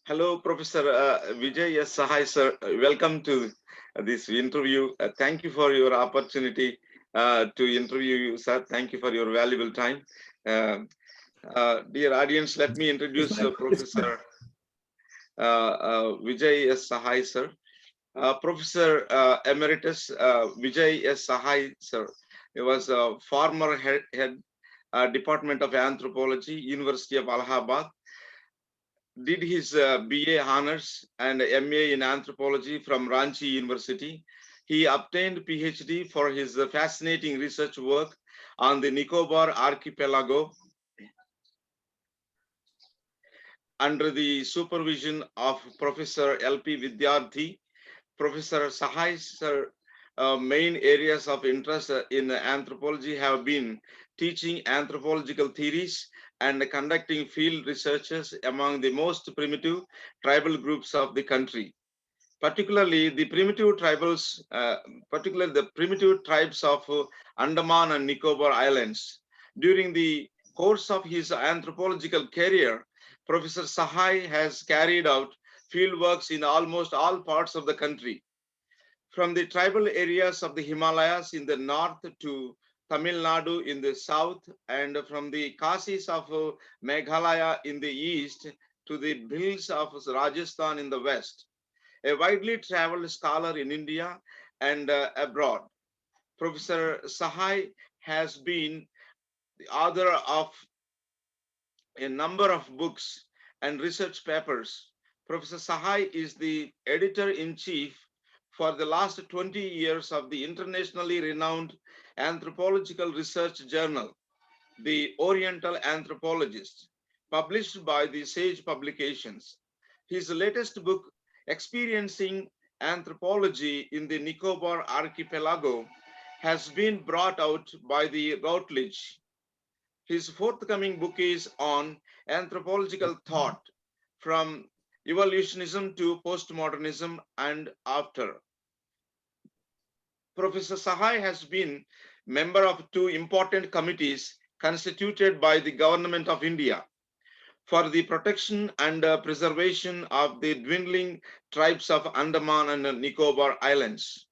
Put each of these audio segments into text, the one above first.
Hello, Professor Vijay S.Sahay, sir. Welcome to this interview. Thank you for your opportunity to interview you, sir. Thank you for your valuable time. Uh, Dear audience, let me introduce It's my Professor Vijay S.Sahay, sir. Professor Emeritus Vijay S.Sahay, sir. He was a former head Department of Anthropology, University of Allahabad. Did his BA honors and MA in anthropology from Ranchi University. He obtained PhD for his fascinating research work on the Nicobar archipelago under the supervision of Professor L.P. Vidyarthi. Professor Sahai's main areas of interest in anthropology have been teaching anthropological theories and conducting field researches among the most primitive tribal groups of the country, particularly the particularly the primitive tribes of Andaman and Nicobar Islands. During the course of his anthropological career, Professor Sahai has carried out field works in almost all parts of the country, from the tribal areas of the Himalayas in the north to Tamil Nadu in the south, and from the Kasis of Meghalaya in the east to the hills of Rajasthan in the west. A widely traveled scholar in India and abroad, Professor Sahai has been the author of a number of books and research papers. Professor Sahai is the editor-in-chief for the last 20 years of the internationally renowned anthropological research journal, the Oriental Anthropologist, published by the Sage Publications. His latest book, Experiencing Anthropology in the Nicobar Archipelago, has been brought out by the Routledge. His forthcoming book is on anthropological thought, from evolutionism to postmodernism and after. Professor Sahai has been member of two important committees constituted by the Government of India for the protection and preservation of the dwindling tribes of Andaman and Nicobar Islands.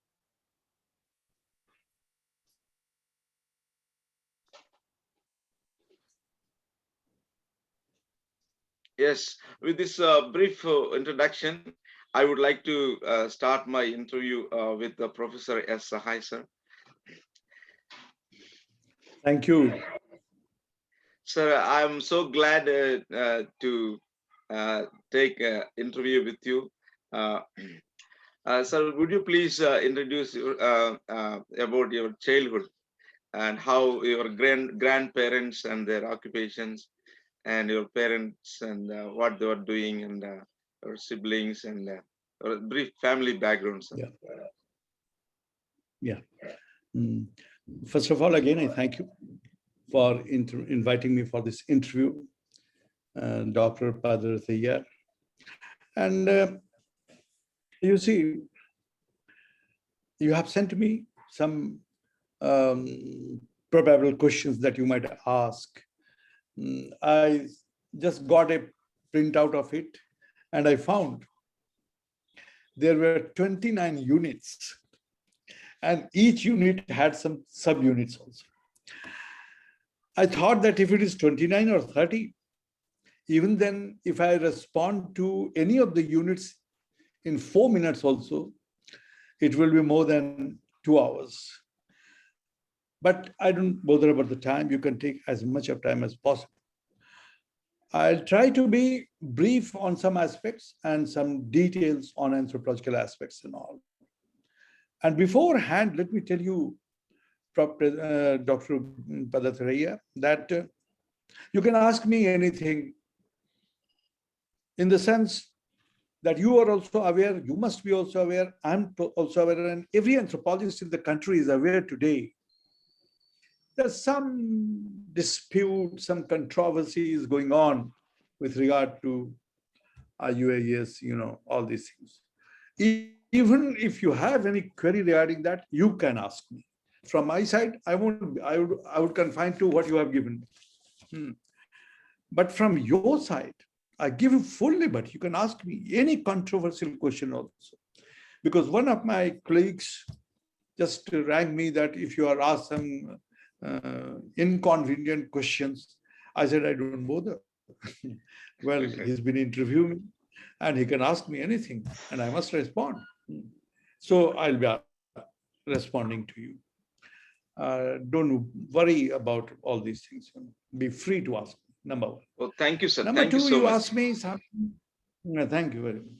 Yes, with this brief introduction, I would like to start my interview with Professor S. Sahay, sir. Thank you. Sir, I'm so glad to take an interview with you. Uh, Sir, would you please introduce about your childhood and how your grandparents and their occupations, and your parents and what they were doing, and your siblings, and a brief family background, sir. Yeah. First of all, again, I thank you for inviting me for this interview, Dr. Pedarattaiah. And you see, you have sent me some probable questions that you might ask. I just got a printout of it, and I found there were 29 units, and each unit had some subunits also. I thought that if it is 29 or 30, even then, if I respond to any of the units in 4 minutes also, it will be more than 2 hours. But I don't bother about the time. You can take as much of time as possible. I'll try to be brief on some aspects and some details on anthropological aspects and all. And beforehand, let me tell you, Dr. Pedarattaiah, that you can ask me anything, in the sense that you are also aware, you must be also aware, I'm also aware, and every anthropologist in the country is aware today. There's some dispute, some controversies going on with regard to UAS, all these things. Even if you have any query regarding that, you can ask me. From my side, I would confine to what you have given me. But from your side, I give you full liberty. You can ask me any controversial question also. Because one of my colleagues just rang me that if you are asked some inconvenient questions, I said, I don't bother. Well, he's been interviewing me and he can ask me anything and I must respond. So I'll be responding to you. Don't worry about all these things. Be free to ask, number one. Oh, thank you, sir. Number Thank you two, so you much. asked me something. Thank you very much.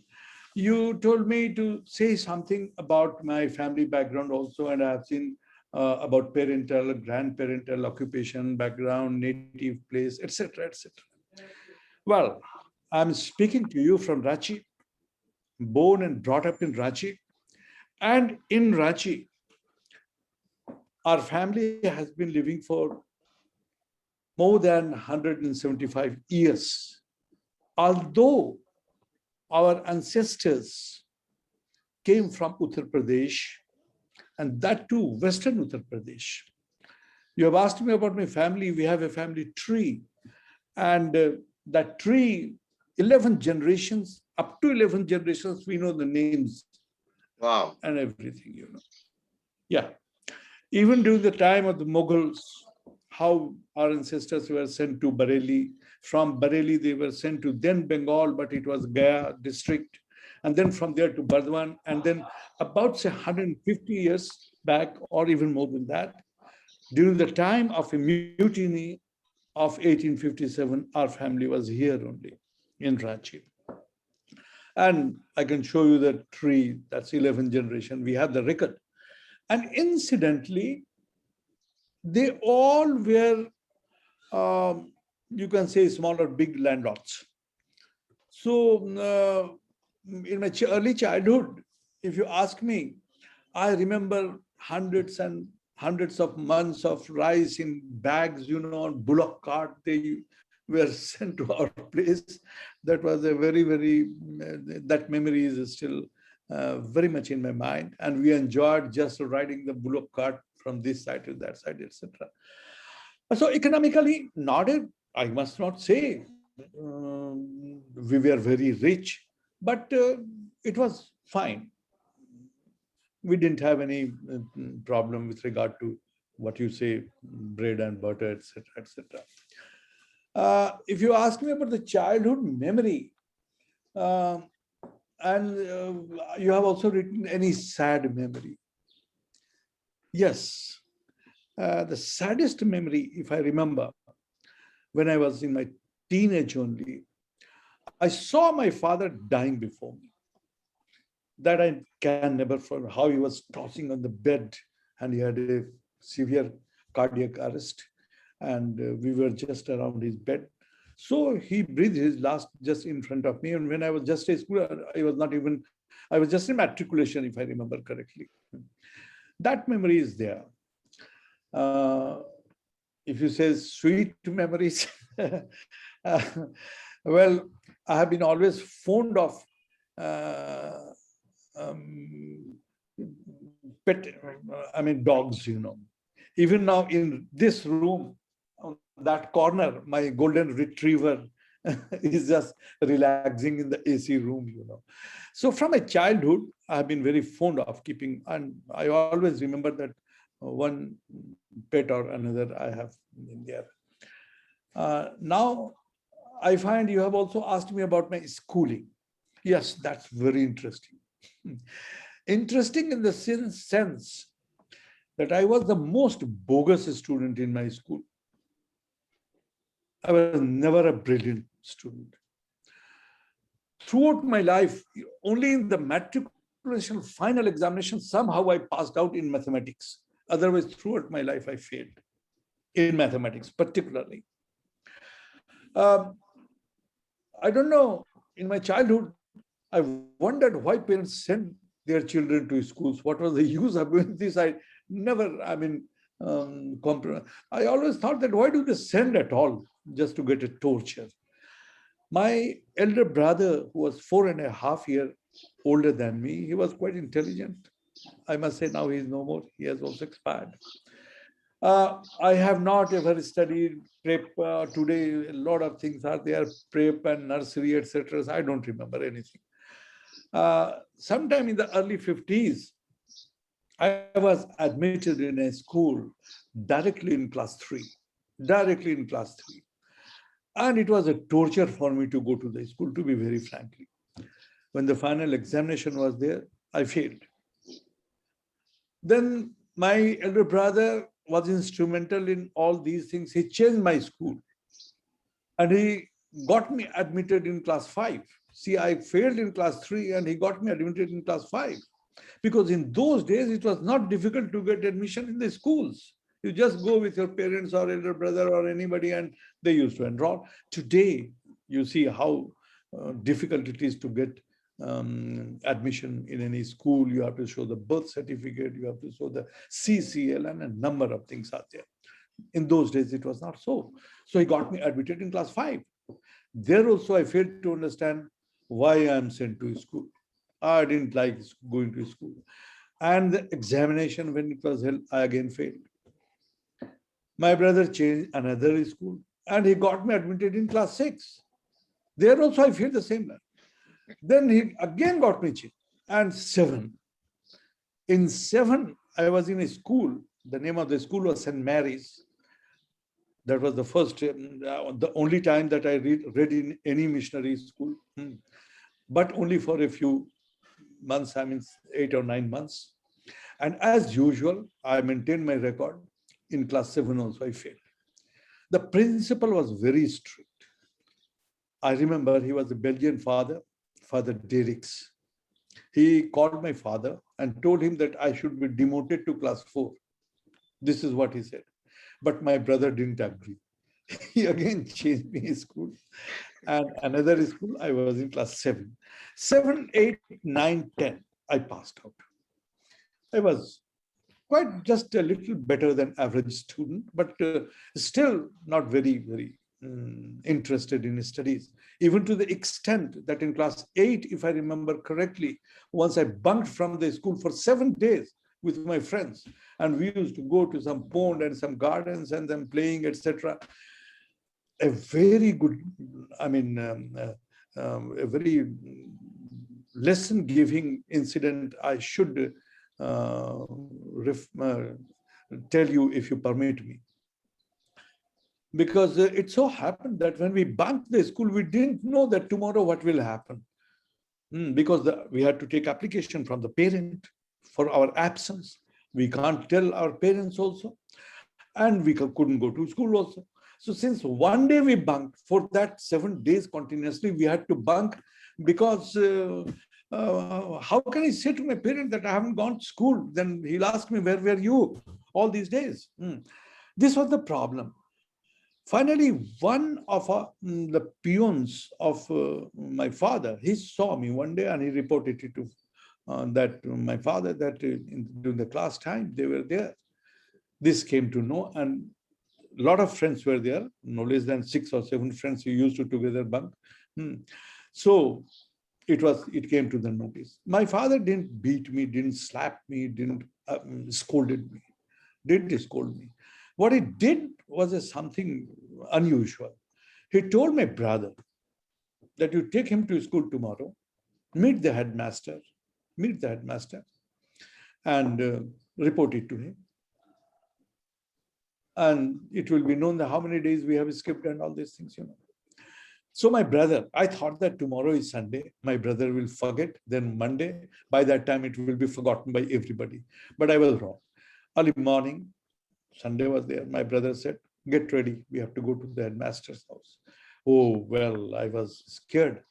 You told me to say something about my family background also, and I have seen about parental, grandparental, occupation, background, native place, etc., etc. Well, I'm speaking to you from Ranchi, born and brought up in Ranchi. And in Ranchi, our family has been living for more than 175 years. Although our ancestors came from Uttar Pradesh, and that too, Western Uttar Pradesh. You have asked me about my family. We have a family tree. And that tree, 11 generations, up to 11 generations, we know the names. Wow. And everything, Yeah. Even during the time of the Mughals, how our ancestors were sent to Bareilly. From Bareilly, they were sent to then Bengal, but it was Gaya district. And then from there to Burdwan. And then about, say, 150 years back, or even more than that, during the time of a mutiny of 1857, our family was here only in Ranchi. And I can show you the tree, that's 11th generation. We have the record. And incidentally, they all were, you can say, small or big landlords. So in my early childhood, if you ask me, I remember hundreds and hundreds of months of rice in bags, on bullock cart. They were sent to our place. That was a very, very, that memory is still very much in my mind. And we enjoyed just riding the bullock cart from this side to that side, etc. So economically, I must not say we were very rich, but it was fine. We didn't have any problem with regard to what you say, bread and butter, etc., etc. If you ask me about the childhood memory, and you have also written any sad memory. Yes, the saddest memory, if I remember, when I was in my teenage only, I saw my father dying before me. That I can never forget, how he was tossing on the bed and he had a severe cardiac arrest and we were just around his bed. So he breathed his last just in front of me. And when I was just a school, I was just in matriculation, if I remember correctly. That memory is there. If you say sweet memories, well, I have been always fond of dogs, Even now in this room, on that corner, my golden retriever is just relaxing in the AC room, So from my childhood, I've been very fond of keeping, and I always remember that one pet or another I have in there. Now, I find you have also asked me about my schooling. Yes, that's very interesting. Interesting in the sense that I was the most bogus student in my school. I was never a brilliant student. Throughout my life, only in the matriculation final examination, somehow I passed out in mathematics. Otherwise, throughout my life, I failed in mathematics, particularly. I don't know, in my childhood, I wondered why parents send their children to schools. What was the use of doing this? I never, I always thought that why do they send at all just to get a torture? My elder brother, who was 4.5 years older than me, he was quite intelligent. I must say now he is no more. He has also expired. I have not ever studied prep. Today, a lot of things are there, prep and nursery, etc. I don't remember anything. Sometime in the early 50s, I was admitted in a school directly in class 3, directly in class 3. And it was a torture for me to go to the school, to be very frankly. When the final examination was there, I failed. Then my elder brother was instrumental in all these things. He changed my school and he got me admitted in class 5. See, I failed in class 3 and he got me admitted in class 5. Because in those days, it was not difficult to get admission in the schools. You just go with your parents or elder brother or anybody and they used to enroll. Today, you see how difficult it is to get admission in any school. You have to show the birth certificate, you have to show the CCL, and a number of things are there. In those days, it was not so. So he got me admitted in class 5. There also, I failed to understand why I am sent to school. I didn't like going to school. And the examination, when it was held, I again failed. My brother changed another school and he got me admitted in class 6. There also, I failed the same way. Then he again got me changed. And 7. In 7, I was in a school. The name of the school was St. Mary's. That was the first, the only time that I read in any missionary school. But only for a few months, 8 or 9 months. And as usual, I maintained my record. In class 7 also, I failed. The principal was very strict. I remember he was a Belgian father, Father Derricks. He called my father and told him that I should be demoted to class 4. This is what he said. But my brother didn't agree. He again changed me school. And another school, I was in class 7. 7, 8, 9, 10, I passed out. I was quite just a little better than average student, but still not very, very interested in studies. Even to the extent that in class 8, if I remember correctly, once I bunked from the school for 7 days with my friends, and we used to go to some pond and some gardens and then playing, etc. A very good, a very lesson-giving incident I should tell you if you permit me. Because it so happened that when we bunked the school, we didn't know that tomorrow what will happen. Because we had to take application from the parent for our absence. We can't tell our parents also. And we couldn't go to school also. So since one day we bunked, for that 7 days continuously, we had to bunk because how can I say to my parent that I haven't gone to school? Then he'll ask me, where were you all these days? This was the problem. Finally, one of the peons of my father, he saw me one day and he reported it to my father that during the class time, they were there. This came to know, and a lot of friends were there, no less than 6 or 7 friends we used to together bunk. So it came to the notice. My father didn't beat me, didn't slap me, didn't scolded me, didn't scold me. What he did was something unusual. He told my brother that you take him to school tomorrow, meet the headmaster, and report it to him. And it will be known that how many days we have skipped and all these things, So my brother, I thought that tomorrow is Sunday. My brother will forget. Then Monday, by that time, it will be forgotten by everybody. But I was wrong. Early morning, Sunday was there. My brother said, get ready. We have to go to the headmaster's house. Oh, well, I was scared.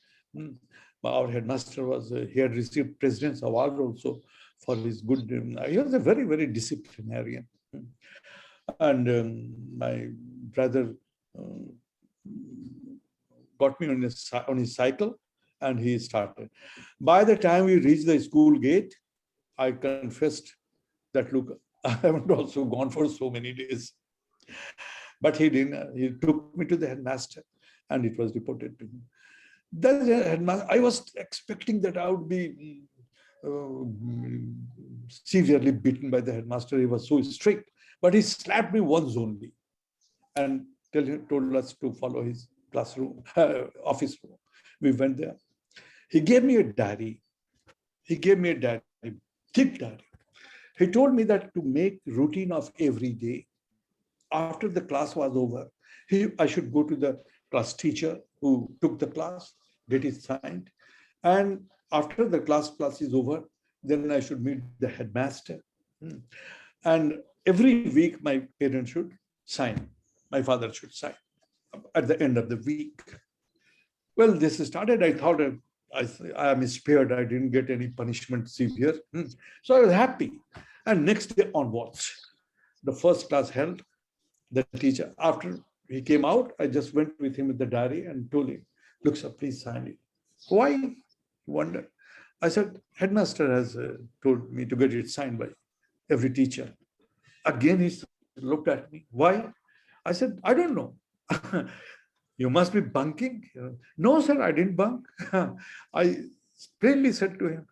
Our headmaster he had received President's Award also for his good. He was a very, very disciplinarian. And my brother got me on his cycle and he started. By the time we reached the school gate, I confessed that, look, I haven't also gone for so many days. But he didn't. He took me to the headmaster and it was reported to him. The headmaster, I was expecting that I would be severely beaten by the headmaster. He was so strict. But he slapped me once only and told us to follow his classroom, office room. We went there. He gave me a diary. He gave me a diary, thick diary. He told me that to make routine of every day, after the class was over, I should go to the class teacher who took the class, get it signed. And after the class is over, then I should meet the headmaster. And every week, my parents should sign. My father should sign at the end of the week. Well, this started, I thought I am spared. I didn't get any punishment severe. So I was happy. And next day onwards, the first class held, the teacher, after he came out, I just went with him with the diary and told him, look, sir, please sign it. Why? He wondered. I said, headmaster has told me to get it signed by every teacher. Again, he looked at me. Why? I said, I don't know. You must be bunking. No, sir, I didn't bunk. I plainly said to him,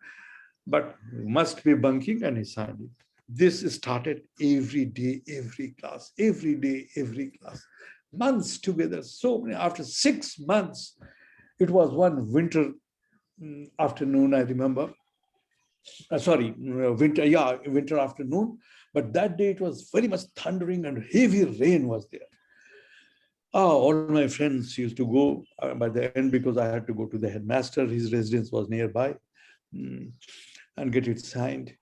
but you must be bunking, and he signed it. This started every day, every class, every day, every class, months together. So many. After 6 months, it was one winter afternoon, I remember. Winter afternoon. But that day it was very much thundering and heavy rain was there. All my friends used to go by the end because I had to go to the headmaster. His residence was nearby and get it signed.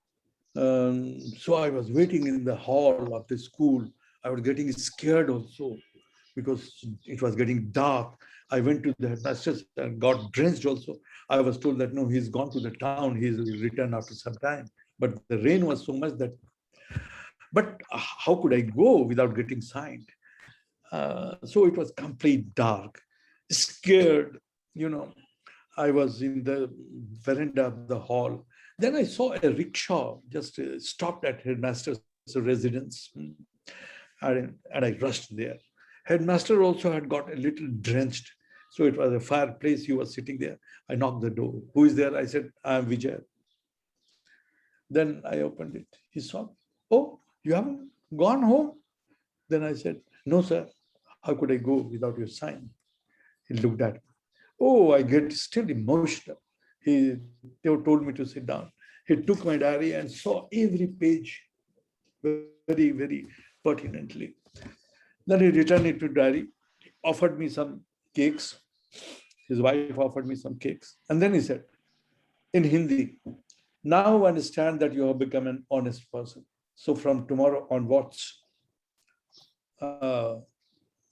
So I was waiting in the hall of the school. I was getting scared also because it was getting dark. I went to the headmaster's and got drenched also. I was told that no, he's gone to the town. He'll return after some time. But the rain was so much that, but how could I go without getting signed? So it was complete dark, scared, I was in the veranda of the hall. Then I saw a rickshaw just stopped at headmaster's residence, and I rushed there. Headmaster also had got a little drenched, so it was a fireplace. He was sitting there. I knocked the door. Who is there? I said, I am Vijay. Then I opened it. He saw me. Oh, you haven't gone home? Then I said, no, sir. How could I go without your sign? He looked at me. Oh, I get still emotional. They told me to sit down. He took my diary and saw every page very, very pertinently. Then he returned it to diary, offered me some cakes. His wife offered me some cakes. And then he said, in Hindi, now understand that you have become an honest person. So from tomorrow onwards,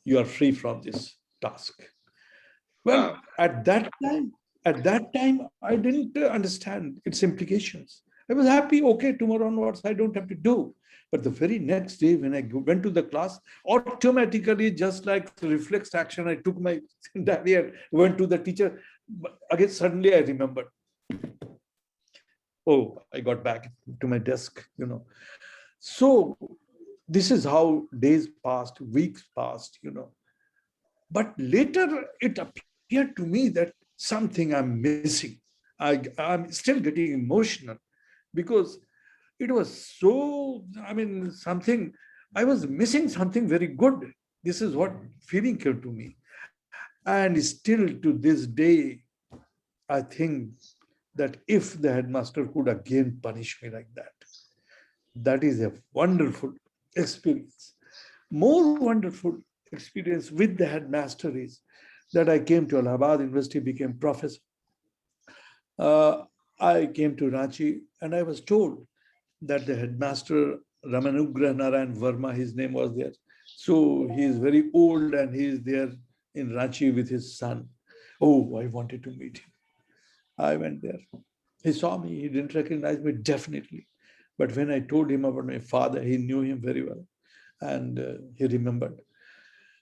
you are free from this task. Well, at that time, I didn't understand its implications. I was happy, okay, tomorrow onwards, I don't have to do. But the very next day, when I went to the class, automatically, just like reflex action, I took my diary and went to the teacher. Again, suddenly I remembered. Oh, I got back to my desk, So this is how days passed, weeks passed, But later it appeared to me that something I'm missing. I'm still getting emotional because it was so, I was missing something very good. This is what feeling came to me. And still to this day, I think that if the headmaster could again punish me like that is a wonderful experience. More wonderful experience with the headmaster is that I came to Allahabad University, became professor. I came to Ranchi and I was told that the headmaster, Ramanugrah Narayan Verma, his name was there. So he is very old and he is there in Ranchi with his son. Oh, I wanted to meet him. I went there. He saw me. He didn't recognize me, definitely. But when I told him about my father, he knew him very well. And he remembered.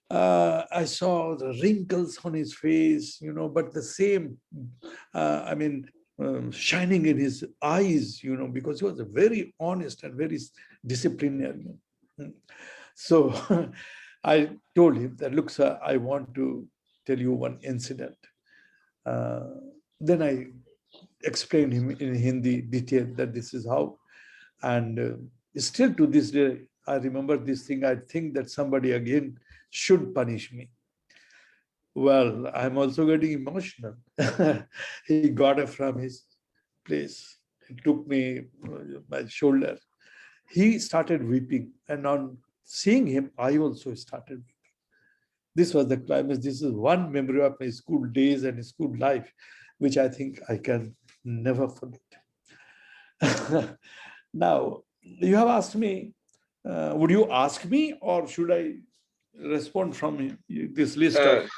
I saw the wrinkles on his face, but the same, shining in his eyes, because he was a very honest and very disciplinarian. So I told him that, look, sir, I want to tell you one incident. Then I explained him in Hindi detail that this is how. And still to this day, I remember this thing. I think that somebody again should punish me. Well, I'm also getting emotional. He got up from his place. He took me my shoulder. He started weeping, and on seeing him, I also started weeping. This was the climax. This is one memory of my school days and school life, which I think I can never forget. Now, you have asked me, would you ask me or should I respond from this list of,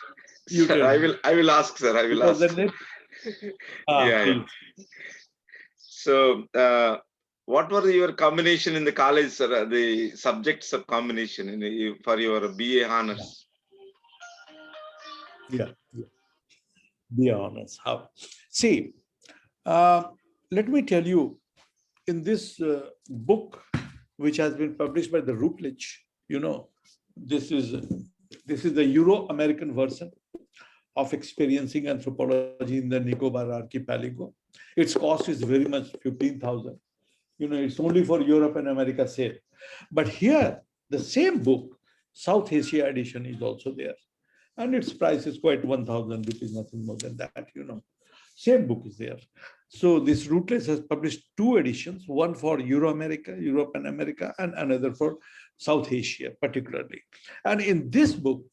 you Sir, tell me. I will ask, sir. I will Because ask. the next, Yeah, yeah. please. So, what were your combination in the college, sir? The subjects of combination for your BA honors? Yeah, yeah. Be honest. How? See, uh, let me tell you, in this book, which has been published by the Routledge, this is this is the Euro-American version of experiencing anthropology in the Nicobar archipelago. Its cost is very much 15,000. It's only for Europe and America sale. But here, the same book, South Asia edition is also there. And its price is quite 1,000 rupees, nothing more than that. Same book is there. So this Routledge has published two editions, one for Euro-America, Europe and America, and another for South Asia, particularly. And in this book,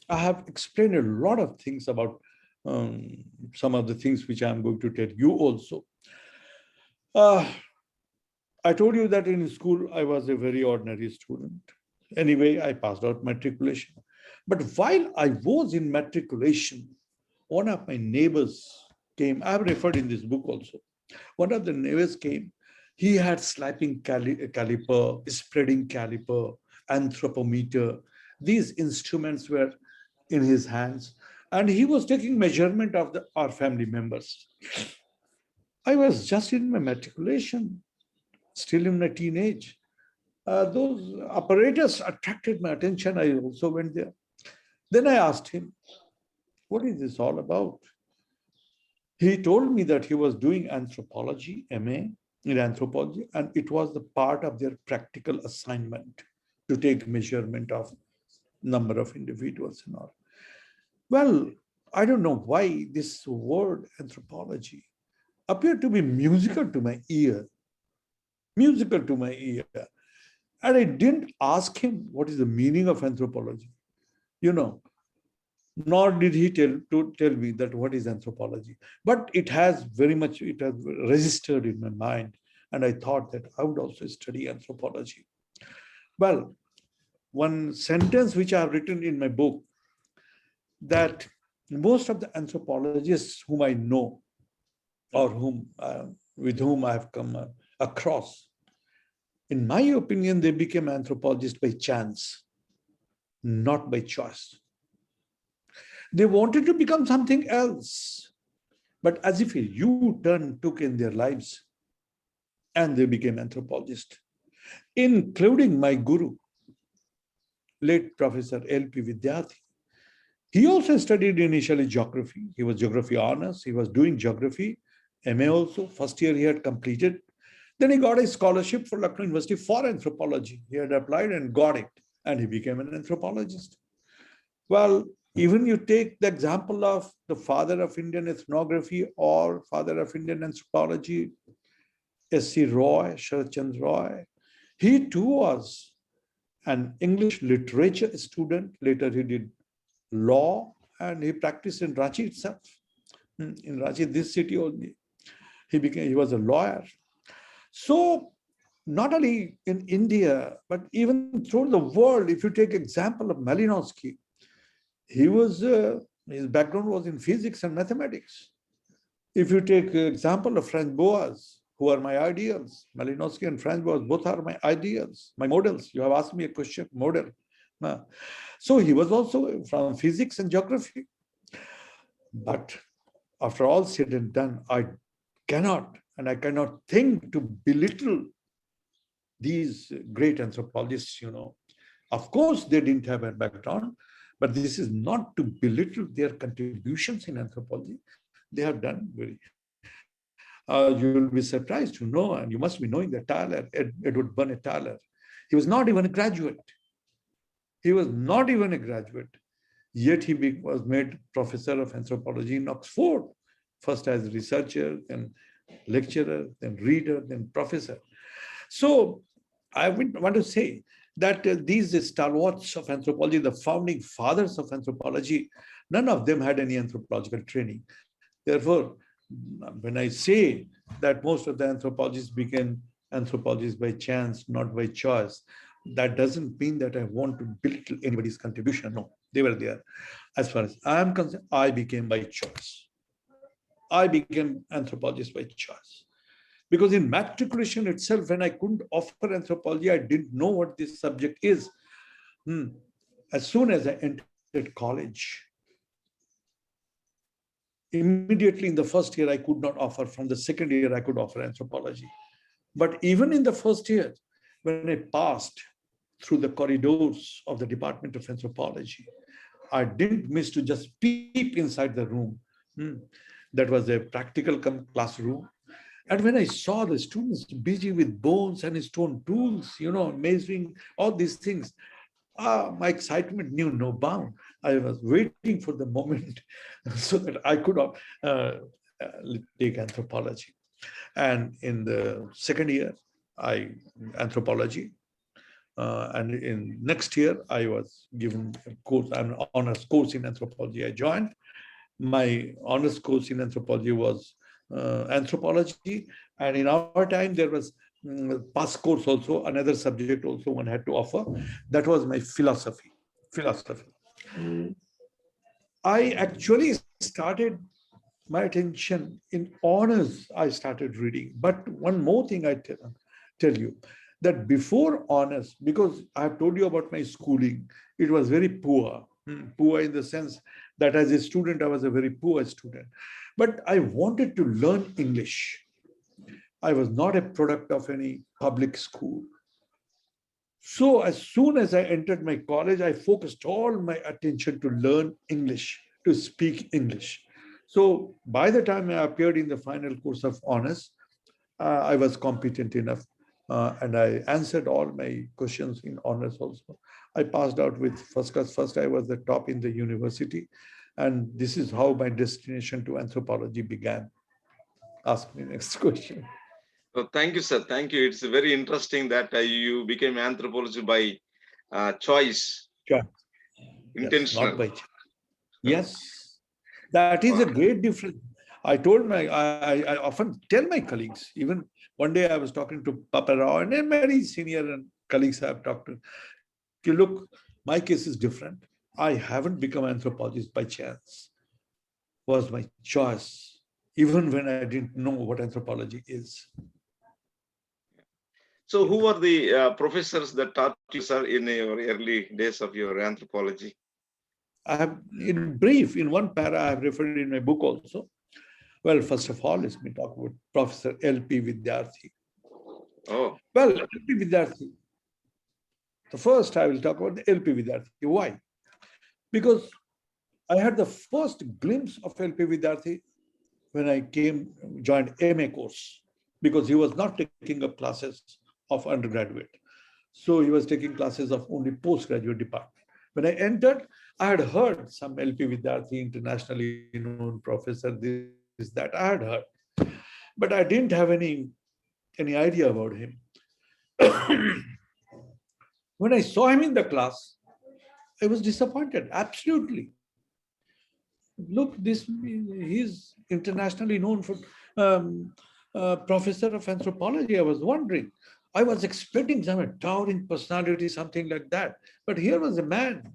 I have explained a lot of things about some of the things which I'm going to tell you also. I told you that in school, I was a very ordinary student. Anyway, I passed out matriculation. But while I was in matriculation, one of my neighbors came. I have referred in this book also. One of the neighbors came. He had slapping caliper, spreading caliper, anthropometer. These instruments were in his hands. And he was taking measurement of our family members. I was just in my matriculation, still in my teenage. Those apparatus attracted my attention. I also went there. Then I asked him, what is this all about? He told me that he was doing anthropology, MA in anthropology, and it was the part of their practical assignment to take measurement of number of individuals and all. Well, I don't know why this word anthropology appeared to be musical to my ear. Musical to my ear. And I didn't ask him what is the meaning of anthropology. Nor did he tell me that what is anthropology. But it has registered in my mind. And I thought that I would also study anthropology. Well, one sentence which I have written in my book, that most of the anthropologists whom I know or with whom I have come across, in my opinion, they became anthropologists by chance, not by choice. They wanted to become something else, but as if a U-turn took in their lives, and they became anthropologists, including my guru, late Professor L.P. Vidyarthi. He also studied initially geography. He was geography honors. He was doing geography, MA also. First year he had completed. Then he got a scholarship for Lucknow University for anthropology. He had applied and got it, and he became an anthropologist. Well, even you take the example of the father of Indian ethnography or father of Indian anthropology, S.C. Roy, Sharat Chandra Roy. He too was an English literature student. Later he did law and he practiced in Ranchi itself. In Ranchi, this city only. He was a lawyer. So not only in India, but even throughout the world, if you take example of Malinowski, his background was in physics and mathematics. If you take example of Franz Boas, who are my ideals, Malinowski and Franz Boas, both are my ideals, my models. You have asked me a question, model. So he was also from physics and geography. But after all said and done, I cannot think to belittle these great anthropologists, Of course, they didn't have a background, but this is not to belittle their contributions in anthropology. They have done very. You will be surprised to know, and you must be knowing that Tyler, Edward Burnett Tyler, He was not even a graduate. He was not even a graduate. Yet he was made professor of anthropology in Oxford, first as researcher, then lecturer, then reader, then professor. So I would want to say that these stalwarts of anthropology, the founding fathers of anthropology, none of them had any anthropological training. Therefore, when I say that most of the anthropologists became anthropologists by chance, not by choice, that doesn't mean that I want to belittle anybody's contribution. No, they were there. As far as I am concerned, I became by choice. I became anthropologist by choice. Because in matriculation itself, when I couldn't offer anthropology, I didn't know what this subject is. As soon as I entered college, immediately in the first year, I could not offer. From the second year, I could offer anthropology. But even in the first year, when I passed through the corridors of the Department of Anthropology, I didn't miss to just peep inside the room. That was a practical classroom. And when I saw the students busy with bones and stone tools, measuring all these things, my excitement knew no bound. I was waiting for the moment so that I could take anthropology. And in the second year, anthropology. And in next year, I was given a course, an honors course in anthropology. I joined. My honors course in anthropology was anthropology. And in our time, there was pass course also, another subject also one had to offer. That was my philosophy. I actually started my attention in honors. I started reading. But one more thing I tell you, that before honors, because I have told you about my schooling, it was very poor. Poor in the sense that as a student, I was a very poor student. But I wanted to learn English. I was not a product of any public school. So as soon as I entered my college, I focused all my attention to learn English, to speak English. So by the time I appeared in the final course of honors, I was competent enough and I answered all my questions in honors also. I passed out with first class. First, I was the top in the university. And this is how my destination to anthropology began. Ask me next question. So thank you, sir. Thank you. It's very interesting that you became anthropologist by choice, Sure. Yes, not intentional. by chance. Yes, that is a great difference. I often tell my colleagues, even one day I was talking to Papa Rao and then many senior and colleagues I have talked to. You look, my case is different. I haven't become anthropologist by chance. Was my choice, even when I didn't know what anthropology is. So who were the professors that taught you, sir, in your early days of your anthropology? I have, in brief, in one para, I have referred in my book also. Well, first of all, let me talk about Professor L.P. Vidyarthi. Oh. Well, L.P. Vidyarthi. The first I will talk about the L.P. Vidyarthi. Why? Because I had the first glimpse of L.P. Vidyarthi when I joined MA course, because he was not taking up classes of undergraduate. So he was taking classes of only postgraduate department. When I entered, I had heard some L.P. Vidyarthi, internationally known professor, this, that, I had heard. But I didn't have any idea about him. When I saw him in the class, I was disappointed, absolutely. Look, he's internationally known for professor of anthropology. I was wondering. I was expecting some towering personality, something like that. But here was a man,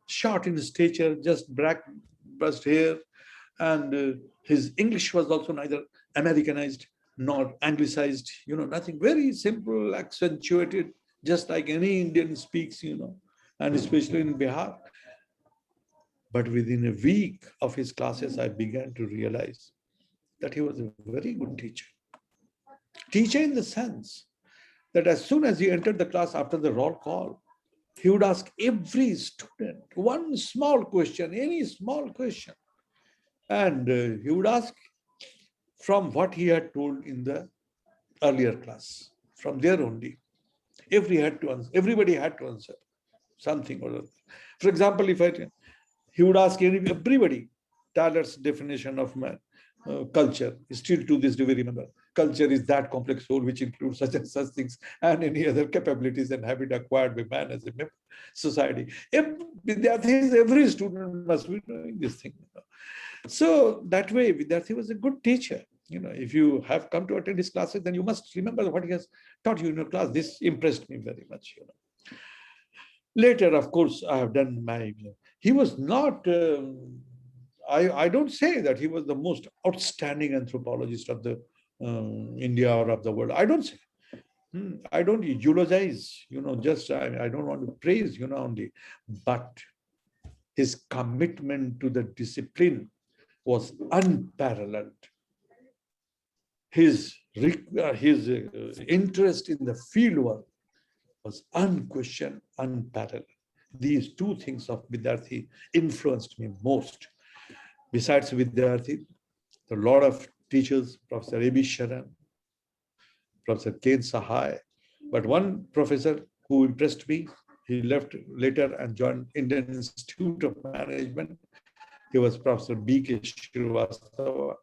short in stature, just black brushed hair, and his English was also neither Americanized nor anglicized, nothing, very simple, accentuated, just like any Indian speaks, and especially in Bihar. But within a week of his classes, I began to realize that he was a very good teacher. Teacher in the sense that as soon as he entered the class after the roll call, he would ask every student one small question, any small question. And he would ask from what he had told in the earlier class, from there only. Everybody had to answer something or other. For example, he would ask everybody, Tyler's definition of man, culture. Still to this day we remember. Culture is that complex whole which includes such and such things and any other capabilities and habit acquired by man as a member society. Every student must be doing this thing. So that way, Vidyarthi was a good teacher. If you have come to attend his classes, then you must remember what he has taught you in your class. This impressed me very much. Later, of course, I have done he was not, I don't say that he was the most outstanding anthropologist of the India or of the world. I don't say. I don't eulogize, I don't want to praise, only. But his commitment to the discipline was unparalleled. His interest in the field work was unquestioned, unparalleled. These two things of Vidyarthi influenced me most. Besides Vidyarthi, a lot of teachers, Professor A.B. Sharan, Professor K. Sahay, but one professor who impressed me, he left later and joined Indian Institute of Management. He was Professor B.K. Srivastava.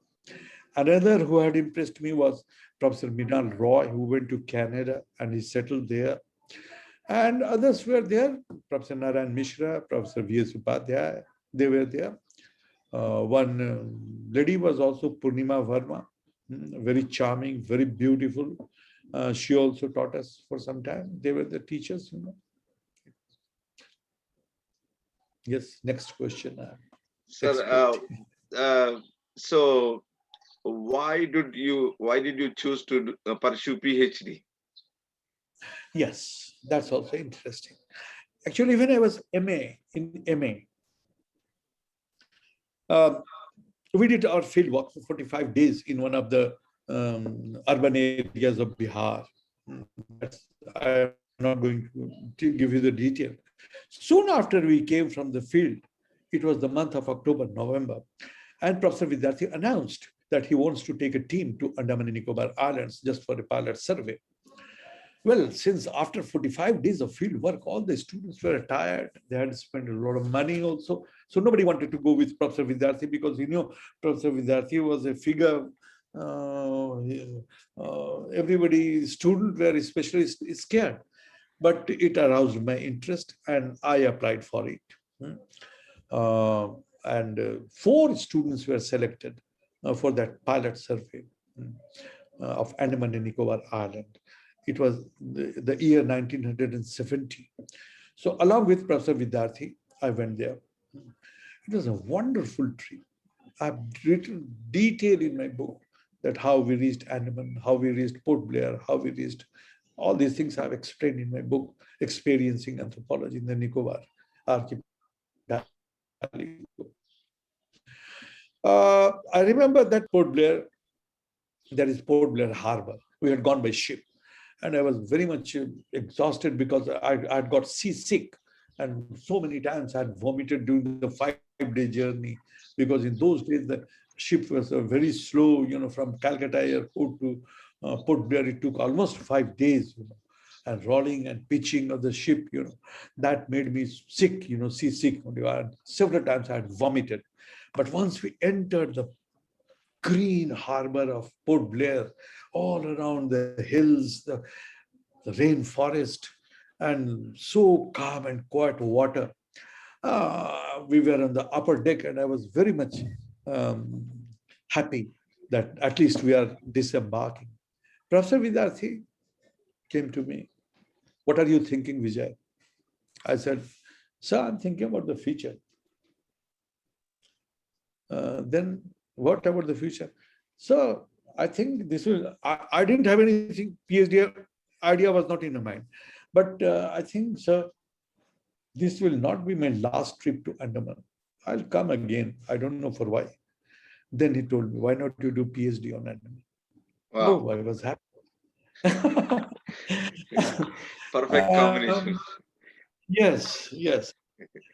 Another who had impressed me was Professor Minal Roy, who went to Canada and he settled there. And others were there, Professor Narayan Mishra, Professor V.S. Upadhyay, they were there. One lady was also Purnima Verma, very charming, very beautiful. She also taught us for some time. They were the teachers, Yes, next question. Sir, so why did you choose to pursue PhD? Yes, that's also interesting. Actually, when I was in MA, we did our field work for 45 days in one of the urban areas of Bihar. I'm not going to give you the detail. Soon after we came from the field, it was the month of October, November, and Professor Vidyarthi announced that he wants to take a team to Andaman and Nicobar Islands just for a pilot survey. Well, since after 45 days of field work, all the students were tired. They had spent a lot of money also. So nobody wanted to go with Professor Vidyarthi because Professor Vidyarthi was a figure. Everybody, students were especially scared. But it aroused my interest and I applied for it. And 4 students were selected for that pilot survey of Andaman and Nicobar Island. It was the year 1970. So along with Professor Vidyarthi, I went there. It was a wonderful trip. I've written detail in my book that how we reached Andaman, how we reached Port Blair, how we reached all these things I've explained in my book, Experiencing Anthropology in the Nicobar Archipelago. I remember that Port Blair, there is Port Blair Harbor. We had gone by ship. And I was very much exhausted because I had got seasick. And so many times I had vomited during the 5-day journey. Because in those days, the ship was very slow, from Calcutta airport to Port Blair. It took almost 5 days, and rolling and pitching of the ship, that made me sick, seasick. And several times I had vomited. But once we entered the green harbor of Port Blair, all around the hills, the rainforest, and so calm and quiet water. We were on the upper deck, and I was very much happy that at least we are disembarking. Professor Vidyarthi came to me. What are you thinking, Vijay? I said, sir, I'm thinking about the future. Then what about the future? So I think this will, I didn't have anything, PhD idea was not in my mind. But I think, sir, this will not be my last trip to Andaman. I'll come again. I don't know for why. Then he told me, why not you do PhD on Andaman? Wow. Oh, I was happy. Perfect combination. Yes.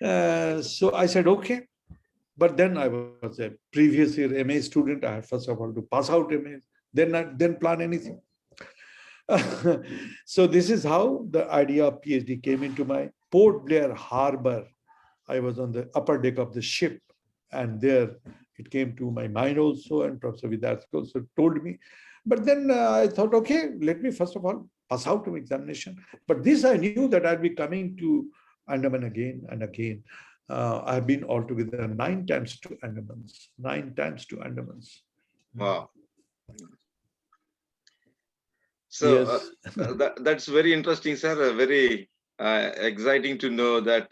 So I said, okay. But then I was a previous year MA student. I had first of all to pass out MA, then plan anything. So this is how the idea of PhD came into my Port Blair Harbor. I was on the upper deck of the ship, and there it came to my mind also, and Professor Vidarthi also told me. But then I thought, okay, let me first of all pass out of examination. But this I knew that I'd be coming to Andaman again and again. I've been altogether 9 times to Andamans, 9 times to Andamans. Wow. So Yes. that's very interesting, sir. Very exciting to know that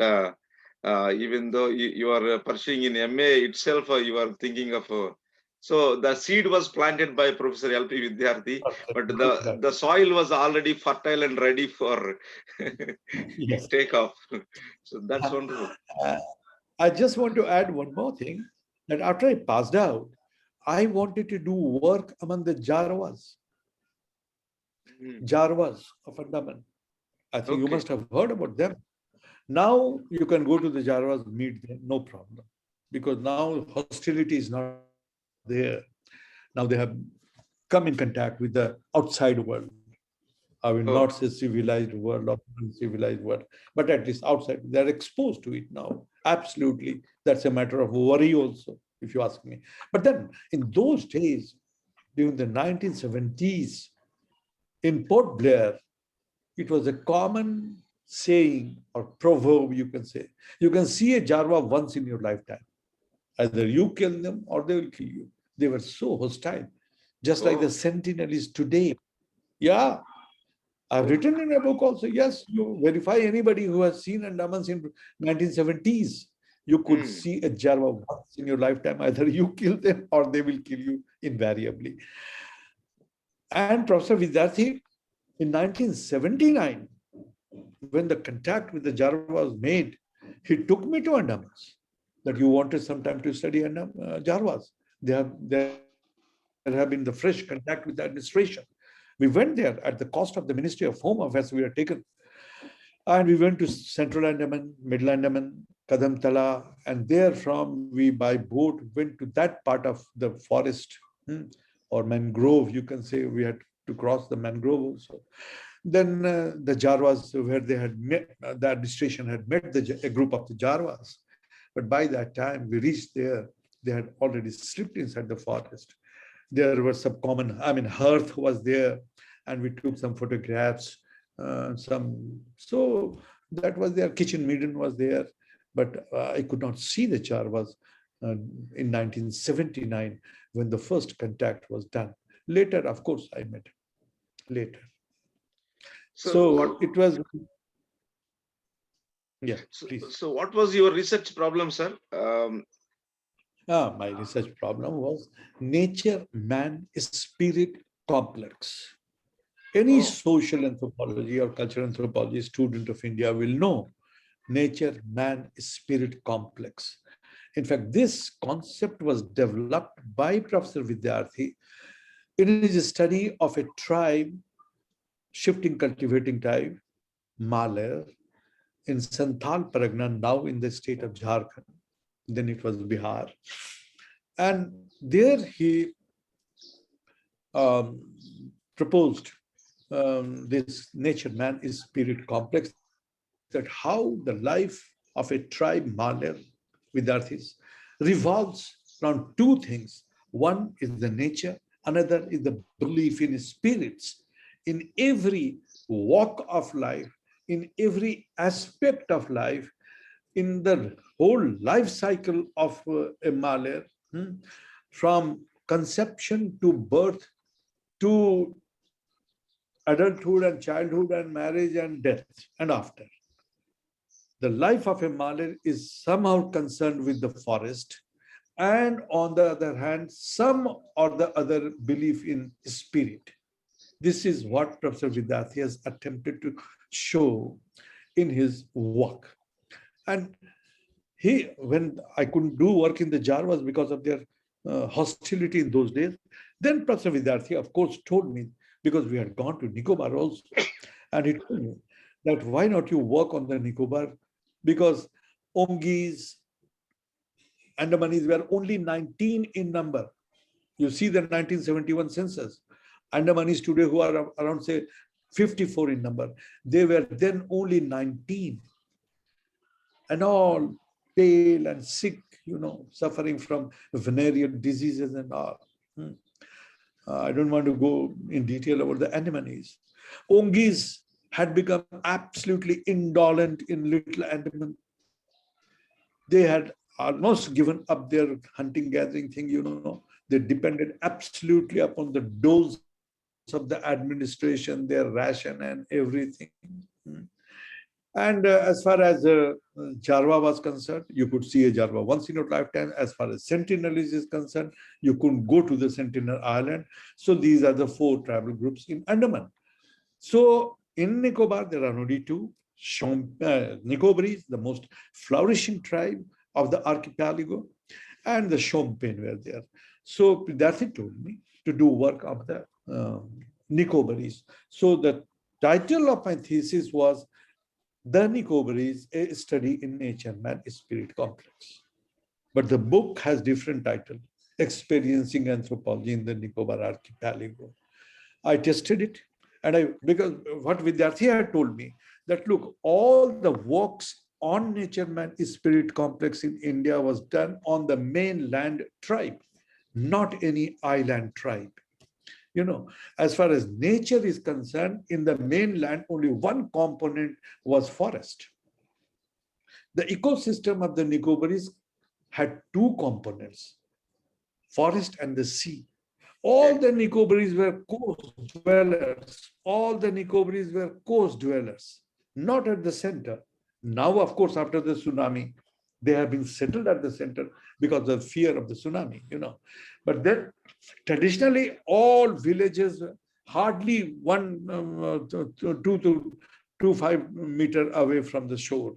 even though you are pursuing in MA itself, you are thinking of. So the seed was planted by Professor L.P. Vidyarthi, but the soil was already fertile and ready for Yes. takeoff. So that's wonderful. Uh, I just want to add one more thing, that after I passed out, I wanted to do work among the Jarwas of Andaman. I think you Okay. must have heard about them. Now you can go to the Jarwas, meet them, no problem. Because now hostility is not there. Now they have come in contact with the outside world. I will Oh, not say civilized world or uncivilized world, but at least outside. They're exposed to it now. Absolutely. That's a matter of worry also, if you ask me. But then in those days, during the 1970s, in Port Blair, it was a common saying or proverb, you can say. You can see a Jarwa once in your lifetime. Either you kill them or they will kill you. They were so hostile, just like the oh, Sentinel is today. Yeah, I've oh. written in a book also. Yes, you verify anybody who has seen Andamans in 1970s. You could Hmm. see a Jarwa once in your lifetime. Either you kill them or they will kill you invariably. And Professor Vidyarthi, in 1979, when the contact with the Jarwa was made, he took me to Andamans. That you wanted some time to study Jarwas. There have been the fresh contact with the administration. We went there at the cost of the Ministry of Home Affairs. We were taken, and we went to Central Andaman, Middle Andaman, Kadamtala, and there from we by boat went to that part of the forest, or mangrove. You can say we had to cross the mangrove also. Then the Jarwas, where they had met, the administration had met a group of the Jarwas. But by that time we reached there, they had already slipped inside the forest. There were some common, I mean, hearth was there, and we took some photographs. So that was their kitchen maiden was there, but I could not see the Jarwas in 1979 when the first contact was done. Later, of course, I met later. So So what? it was, yeah, So, please. so what was your research problem, sir? My research problem was nature man spirit complex. Any Oh. social anthropology or cultural anthropology student of India will know nature man spirit complex. In fact, this concept was developed by Professor Vidyarthi in his study of a tribe, shifting cultivating tribe, Maler, in Santhal Paragana, now in the state of Jharkhand. Then it was Bihar. And there he um, proposed this nature man is spirit complex, that how the life of a tribe Maler Vidyarthis revolves around two things. One is the nature, another is the belief in spirits. In every walk of life, in every aspect of life, in the whole life cycle of a Maler, from conception to birth to adulthood and childhood and marriage and death and after. The life of a Maler is somehow concerned with the forest, and on the other hand, some or the other belief in spirit. This is what Professor Vidyarthi has attempted to show in his work. And when I couldn't do work in the Jarwas because of their hostility in those days, then Professor Vidyarthi, of course, told me, because we had gone to Nicobar also, and he told me that why not you work on the Nicobar, because Ongis, Andamanis were only 19 in number. You see the 1971 census. Andamanis today who are around, say, 54 in number. They were then only 19, and all pale and sick, suffering from venereal diseases and all. I don't want to go in detail about the anemones. Ongis had become absolutely indolent in Little Andaman. They had almost given up their hunting gathering thing. They depended absolutely upon the dose of the administration, their ration and everything. And as far as Jarwa was concerned, you could see a Jarwa once in your lifetime. As far as Sentinelese is concerned, you couldn't go to the Sentinel Island. So these are the 4 tribal groups in Andaman. So in Nicobar, there are only 2. Nicobaris, the most flourishing tribe of the archipelago, and the Shompen were there. So Pedarattaiah told me to do work of the Nicobaris. So the title of my thesis was The Nicobaris, a study in nature, man, spirit complex. But the book has different title, Experiencing Anthropology in the Nicobar Archipelago. I tested it, and because what Vidyarthi had told me, that look, all the works on nature, man, spirit complex in India was done on the mainland tribe, not any island tribe. As far as nature is concerned, in the mainland, only one component was forest. The ecosystem of the Nicobaris had 2 components, forest and the sea. All the Nicobaris were coast dwellers. All the Nicobaris were coast dwellers, not at the center. Now, of course, after the tsunami, they have been settled at the center because of fear of the tsunami, But then, traditionally, all villages hardly 2 to 5 meters away from the shore,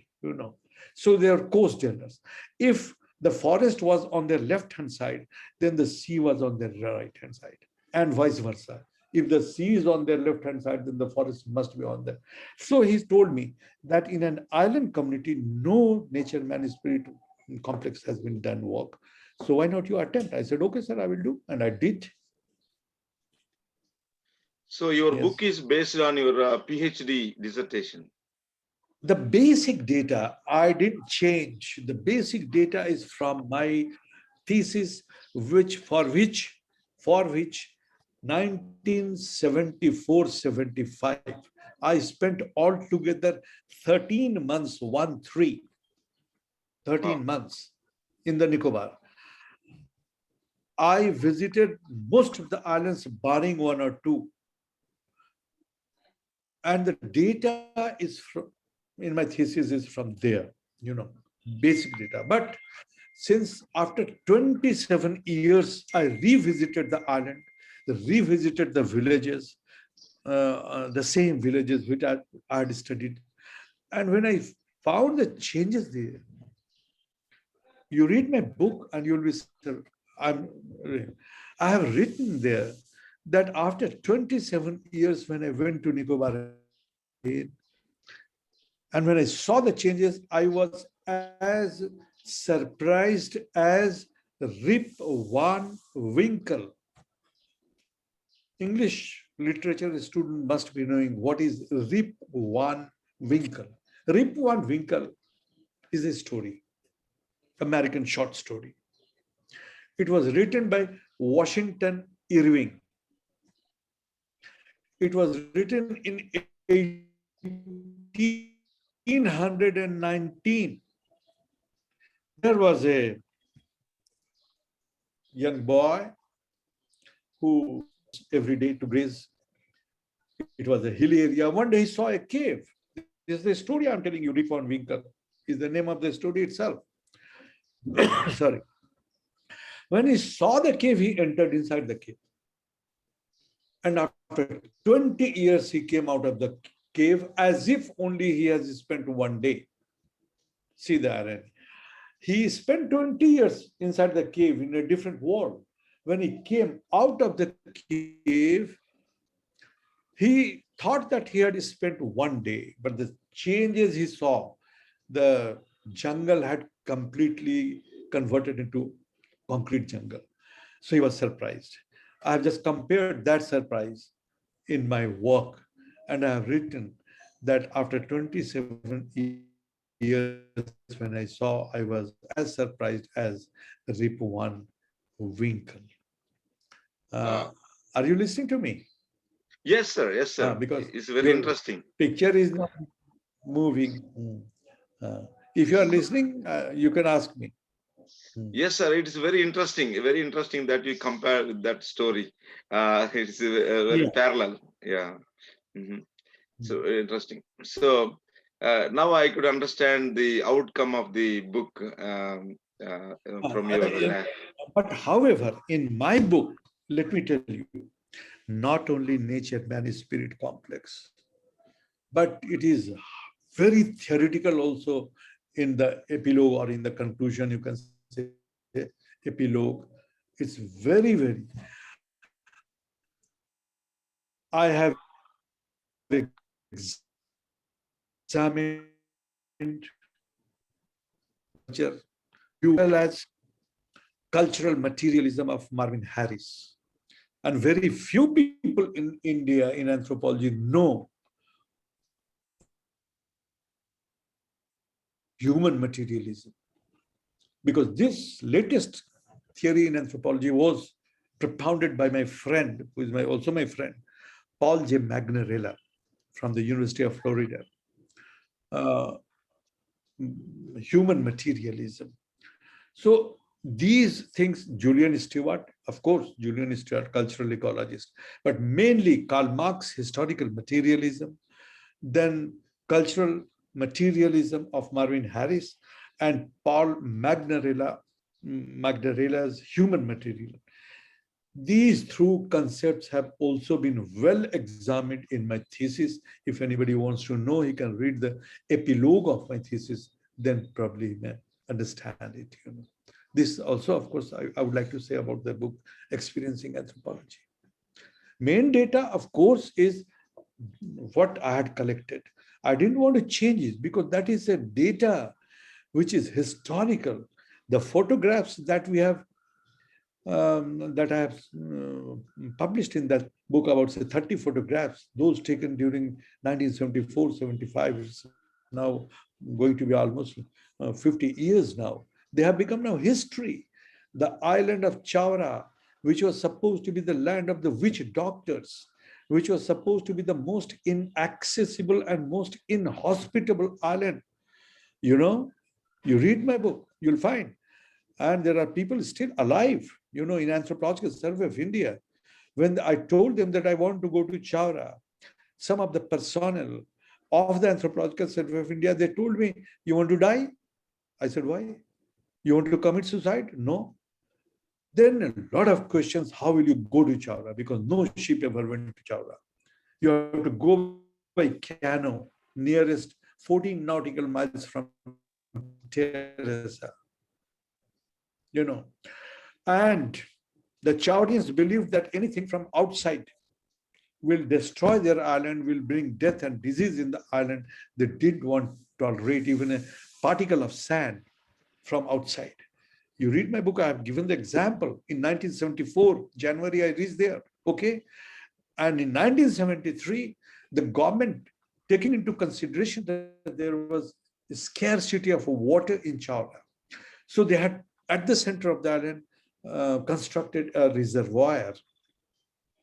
So they are coast dwellers. If the forest was on their left-hand side, then the sea was on their right-hand side, and vice versa. If the sea is on their left-hand side, then the forest must be on there. So he's told me that in an island community, no nature man spirit complex has been done work. So why not you attempt? I said, okay, sir, I will do. And I did. So your book is based on your PhD dissertation. The basic data I didn't change. The basic data is from my thesis, for which 1974-75, I spent altogether 13 months, 13 months in the Nicobar. I visited most of the islands, barring 1 or 2. And the data is in my thesis is from there, basic data. But since after 27 years, I revisited the island, revisited the villages, the same villages which I had studied. And when I found the changes there, you read my book and you'll be, I have written there that after 27 years, when I went to Nicobar and when I saw the changes, I was as surprised as Rip Van Winkle. English literature student must be knowing what is Rip Van Winkle. Rip Van Winkle is a story, American short story. It was written by Washington Irving. It was written in 1819. There was a young boy who every day to graze. It was a hilly area. One day he saw a cave. This is the story I'm telling you. Rip Van Winkle is the name of the story itself. Sorry. When he saw the cave, he entered inside the cave. And after 20 years, he came out of the cave as if only he has spent 1 day. See the irony. He spent 20 years inside the cave in a different world. When he came out of the cave, he thought that he had spent 1 day, but the changes he saw, the jungle had completely converted into concrete jungle. So he was surprised. I have just compared that surprise in my work. And I have written that after 27 years, when I saw, I was as surprised as Rip Van Winkle. Uh, Are you listening to me? yes, sir. Yes, sir. Because It's very your interesting. picture is not moving. If you are listening, you can ask me. Mm. Yes, sir. It is very interesting. Very interesting that we compare with that story. It's very Yeah. parallel. Yeah. Mhm. Mm. So interesting. So now I could understand the outcome of the book from your. Yeah. But however, in my book, let me tell you, not only nature, man is spirit complex, but it is very theoretical also in the epilogue or in the conclusion, you can say epilogue. It's very, very. I have examined culture as cultural materialism of Marvin Harris. And very few people in India in anthropology know human materialism, because this latest theory in anthropology was propounded by my friend, who is also my friend, Paul J. Magnarella from the University of Florida. Uh, Human materialism. So these things, Julian Stewart, of course, Julian Stewart, cultural ecologist, but mainly Karl Marx, historical materialism, then cultural materialism of Marvin Harris, and Paul Magnarella's human materialism. These through concepts have also been well examined in my thesis. If anybody wants to know, he can read the epilogue of my thesis, then probably he may understand it. This also, of course, I would like to say about the book, Experiencing Anthropology. Main data, of course, is what I had collected. I didn't want to change it because that is a data which is historical. The photographs that we have that I have published in that book, about say 30 photographs, those taken during 1974, 75, it's now going to be almost 50 years now. They have become now history. The island of Chowra, which was supposed to be the land of the witch doctors, which was supposed to be the most inaccessible and most inhospitable island. You know, you read my book, you'll find. And there are people still alive, in Anthropological Survey of India. When I told them that I want to go to Chowra, some of the personnel of the Anthropological Survey of India, they told me, you want to die? I said, why? You want to commit suicide? No. Then a lot of questions, how will you go to Chowra? Because no ship ever went to Chowra. You have to go by canoe, nearest 14 nautical miles from Teresa. And the Chaldeans believed that anything from outside will destroy their island, will bring death and disease in the island. They didn't want to tolerate even a particle of sand from outside. You read my book, I have given the example. In 1974, January, I reached there. Okay. And in 1973, the government, taking into consideration that there was a scarcity of water in Chowra, so they had at the center of the island constructed a reservoir.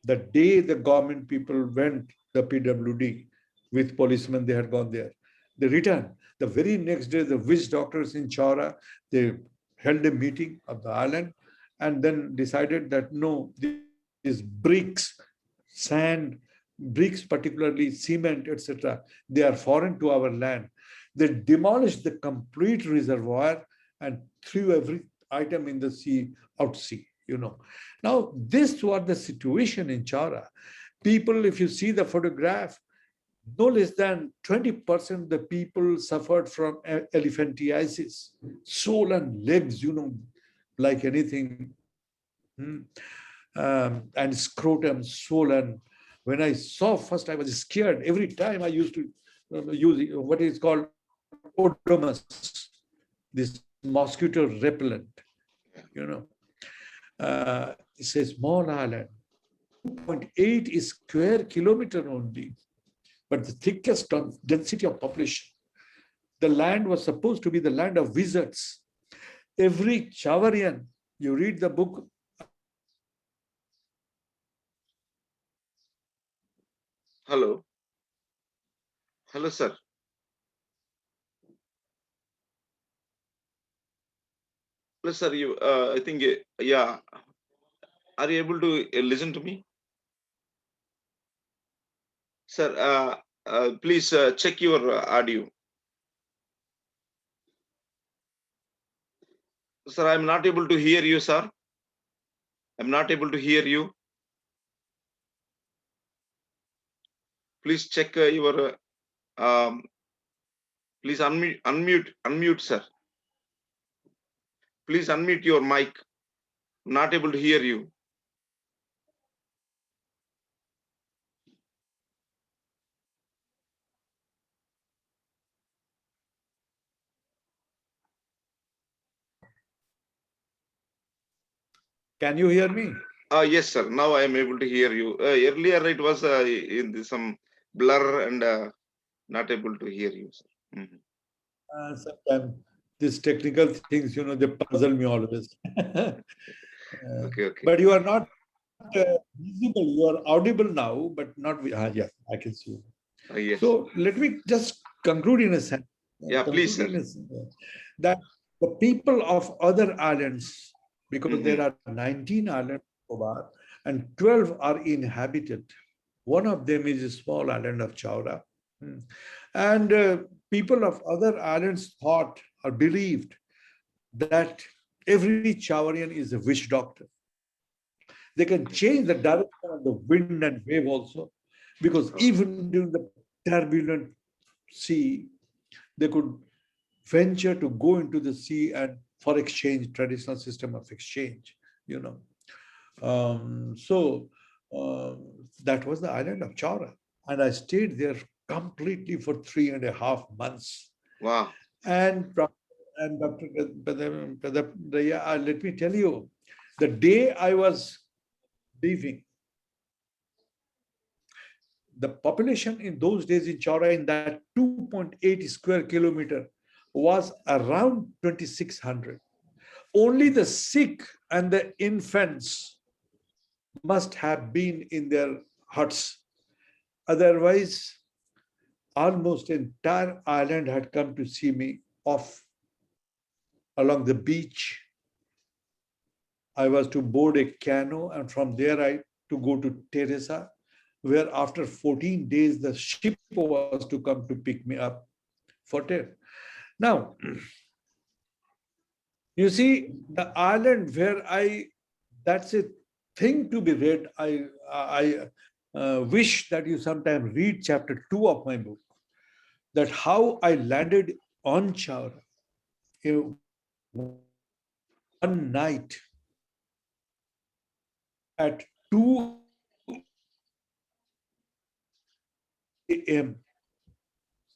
The day the government people went, the PWD with policemen, they had gone there. They returned. The very next day, the witch doctors in Chowra, they held a meeting of the island and then decided that no, these bricks, sand, bricks, particularly cement, etc., they are foreign to our land. They demolished the complete reservoir and threw every item in the sea, out sea. Now, this was the situation in Chowra. People, if you see the photograph, no less than 20% of the people suffered from elephantiasis, swollen legs, like anything, and scrotum swollen. When I saw first, I was scared. Every time I used to use what is called odomus, this mosquito repellent, It's a small island, 2.8 square kilometer only. but the thickest density of population. The land was supposed to be the land of wizards. Every Chavarian, you read the book. Hello. Hello, sir. Hello, sir. I think, yeah. Are you able to listen to me? Sir, please check your audio. Sir, I'm not able to hear you, sir. I'm not able to hear you. Please check your, please unmute, sir. Please unmute your mic. I'm not able to hear you. Can you hear me? Yes, sir. Now I am able to hear you. Earlier it was in some blur and not able to hear you, sir. Mhm. Sometimes these technical things, they puzzle me always. Okay. But you are not visible. You are audible now, but not. Yeah, I can see you. Yes. So let me just conclude in a sense. Yeah, please, sir. That the people of other islands, because there Mhm. are 19 islands and 12 are inhabited. One of them is a small island of Chaura. And people of other islands thought or believed that every Chaurian is a witch doctor. They can change the direction of the wind and wave also, because even during the turbulent sea, they could venture to go into the sea and for exchange, traditional system of exchange. So that was the island of Chaura. And I stayed there completely for 3.5 months. Wow. And Dr. Pedarattaiah, let me tell you, the day I was leaving, the population in those days in Chaura in that 2.8 square kilometer was around 2,600. Only the sick and the infants must have been in their huts. Otherwise, almost entire island had come to see me off along the beach. I was to board a canoe, and from there I to go to Teresa, where after 14 days the ship was to come to pick me up for Ter. Now, you see, the island where that's a thing to be read. I wish that you sometime read chapter 2 of my book, that how I landed on Chaura one night at 2 a.m.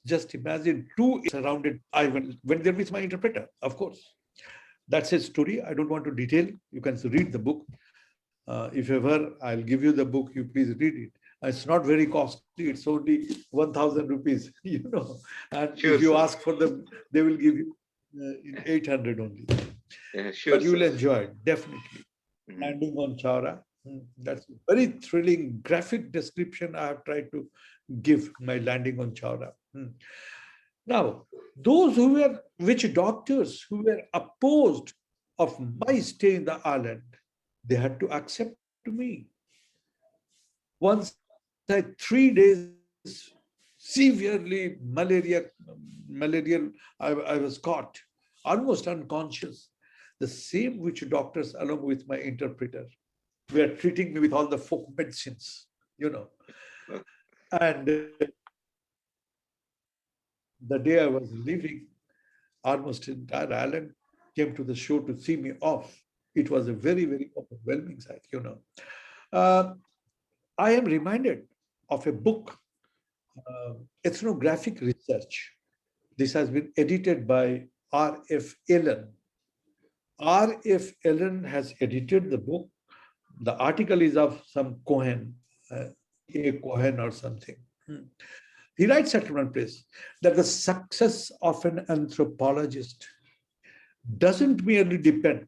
Just imagine 2 surrounded. I went there with my interpreter, of course. That's a story. I don't want to detail. You can read the book. If ever I'll give you the book, you please read it. It's not very costly. It's only 1,000 rupees. And if Sure, you sir. ask for them, they will give you in 800 only. Yeah, sure, But you sir. will enjoy it, definitely. Landing on Chaura. That's a very thrilling, graphic description I have tried to give my landing on Chaura. Now, those witch doctors who were opposed of my stay in the island, they had to accept me. Once I 3 days severely malarial, I was caught, almost unconscious. The same witch doctors, along with my interpreter, were treating me with all the folk medicines. And the day I was leaving, almost the entire island came to the shore to see me off. It was a very, very overwhelming sight. Uh, I am reminded of a book, Ethnographic Research. This has been edited by R.F. Allen. R.F. Allen has edited the book. The article is of some Cohen, A. Cohen or something. He writes at one place that the success of an anthropologist doesn't merely depend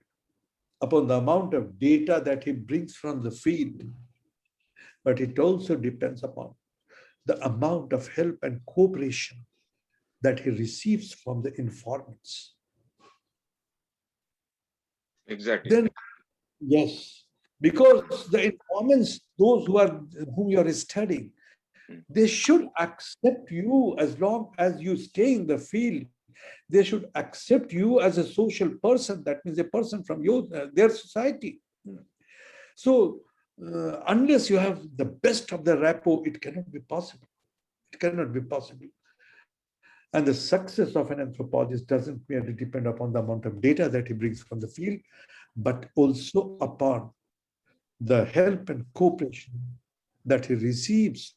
upon the amount of data that he brings from the field, but it also depends upon the amount of help and cooperation that he receives from the informants. Exactly. Then, yes, because the informants, those whom you are studying, they should accept you as long as you stay in the field. They should accept you as a social person. That means a person from their society. So, unless you have the best of the rapport, it cannot be possible. It cannot be possible. And the success of an anthropologist doesn't merely depend upon the amount of data that he brings from the field, but also upon the help and cooperation that he receives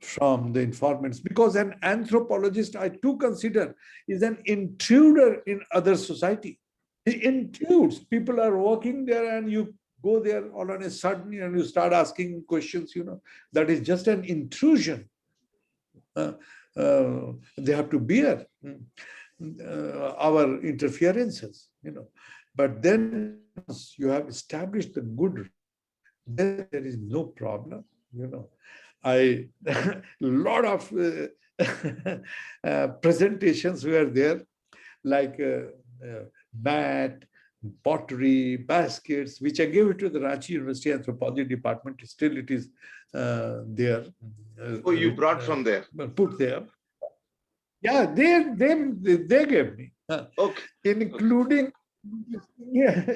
from the informants. Because an anthropologist, I too consider, is an intruder in other society. He intrudes. People are working there and you go there all on a sudden and you start asking questions, that is just an intrusion. They have to bear our interferences, But then you have established the good, then there is no problem, I a lot of presentations were there, like mat, pottery, baskets, which I gave it to the Ranchi University Anthropology Department. Still, it is there. Oh, you brought from there? Put there. Yeah, they gave me, Okay. including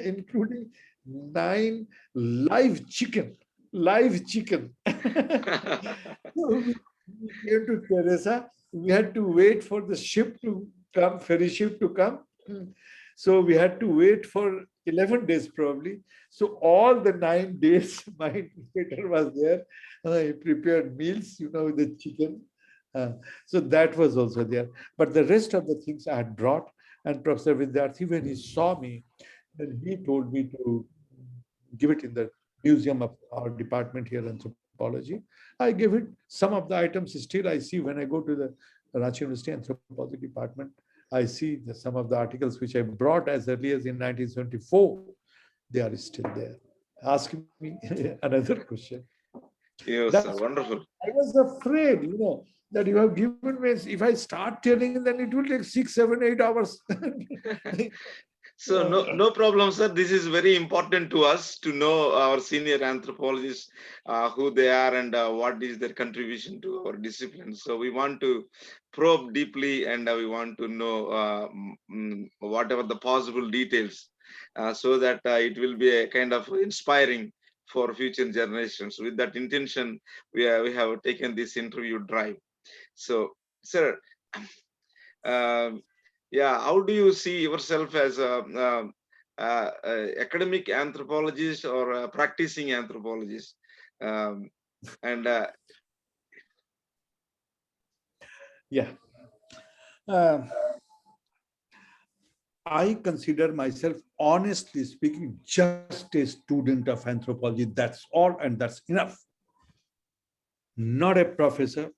including 9 live chicken. So we came to Teresa. We had to wait for the ship to come, ferry ship to come. So we had to wait for 11 days probably. So all the 9 days, my waiter was there. He prepared meals, with the chicken. So that was also there. But the rest of the things I had brought. And Professor Vidyarthi, when he saw me, then he told me to give it in the museum of our department here, anthropology. I gave it. Some of the items still I see when I go to the Ranchi University Anthropology department. I see some of the articles which I brought as early as in 1974. They are still there. Ask me another question. Yes, sir. Wonderful. I was afraid, that you have given me. If I start telling, then it will take 6, 7, 8 hours. So no problem, sir. This is very important to us to know our senior anthropologists, who they are and what is their contribution to our discipline. So we want to probe deeply and we want to know whatever the possible details, so that it will be a kind of inspiring for future generations. With that intention, we have taken this interview drive. So, sir, yeah, how do you see yourself as a academic anthropologist or a practicing anthropologist? And yeah, I consider myself, honestly speaking, just a student of anthropology. That's all, and that's enough. Not a professor,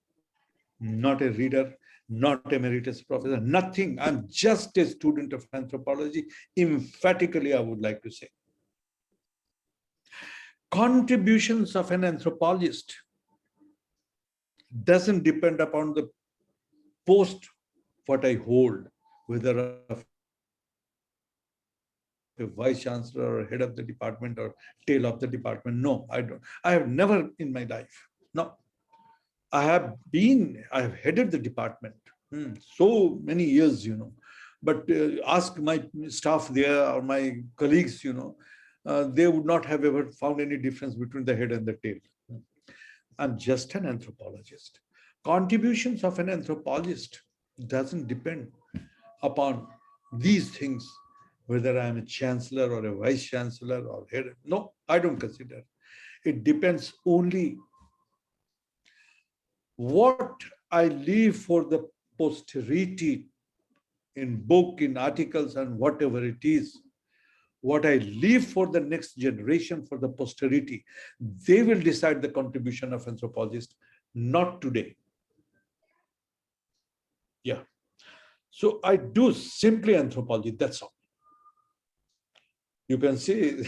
not a reader, not emeritus professor, nothing. I'm just a student of anthropology. Emphatically, I would like to say. Contributions of an anthropologist doesn't depend upon the post what I hold, whether of a vice chancellor or head of the department or tail of the department. No, I don't. I have never in my life. No. I have headed the department so many years, but ask my staff there or my colleagues, they would not have ever found any difference between the head and the tail. I'm just an anthropologist. Contributions of an anthropologist doesn't depend upon these things, whether I'm a chancellor or a vice chancellor or head. No, I don't consider. It depends only what I leave for the posterity in book, in articles, and whatever it is. What I leave for the next generation, for the posterity, they will decide the contribution of anthropologists, not today. Yeah. So I do simply anthropology, that's all. You can see,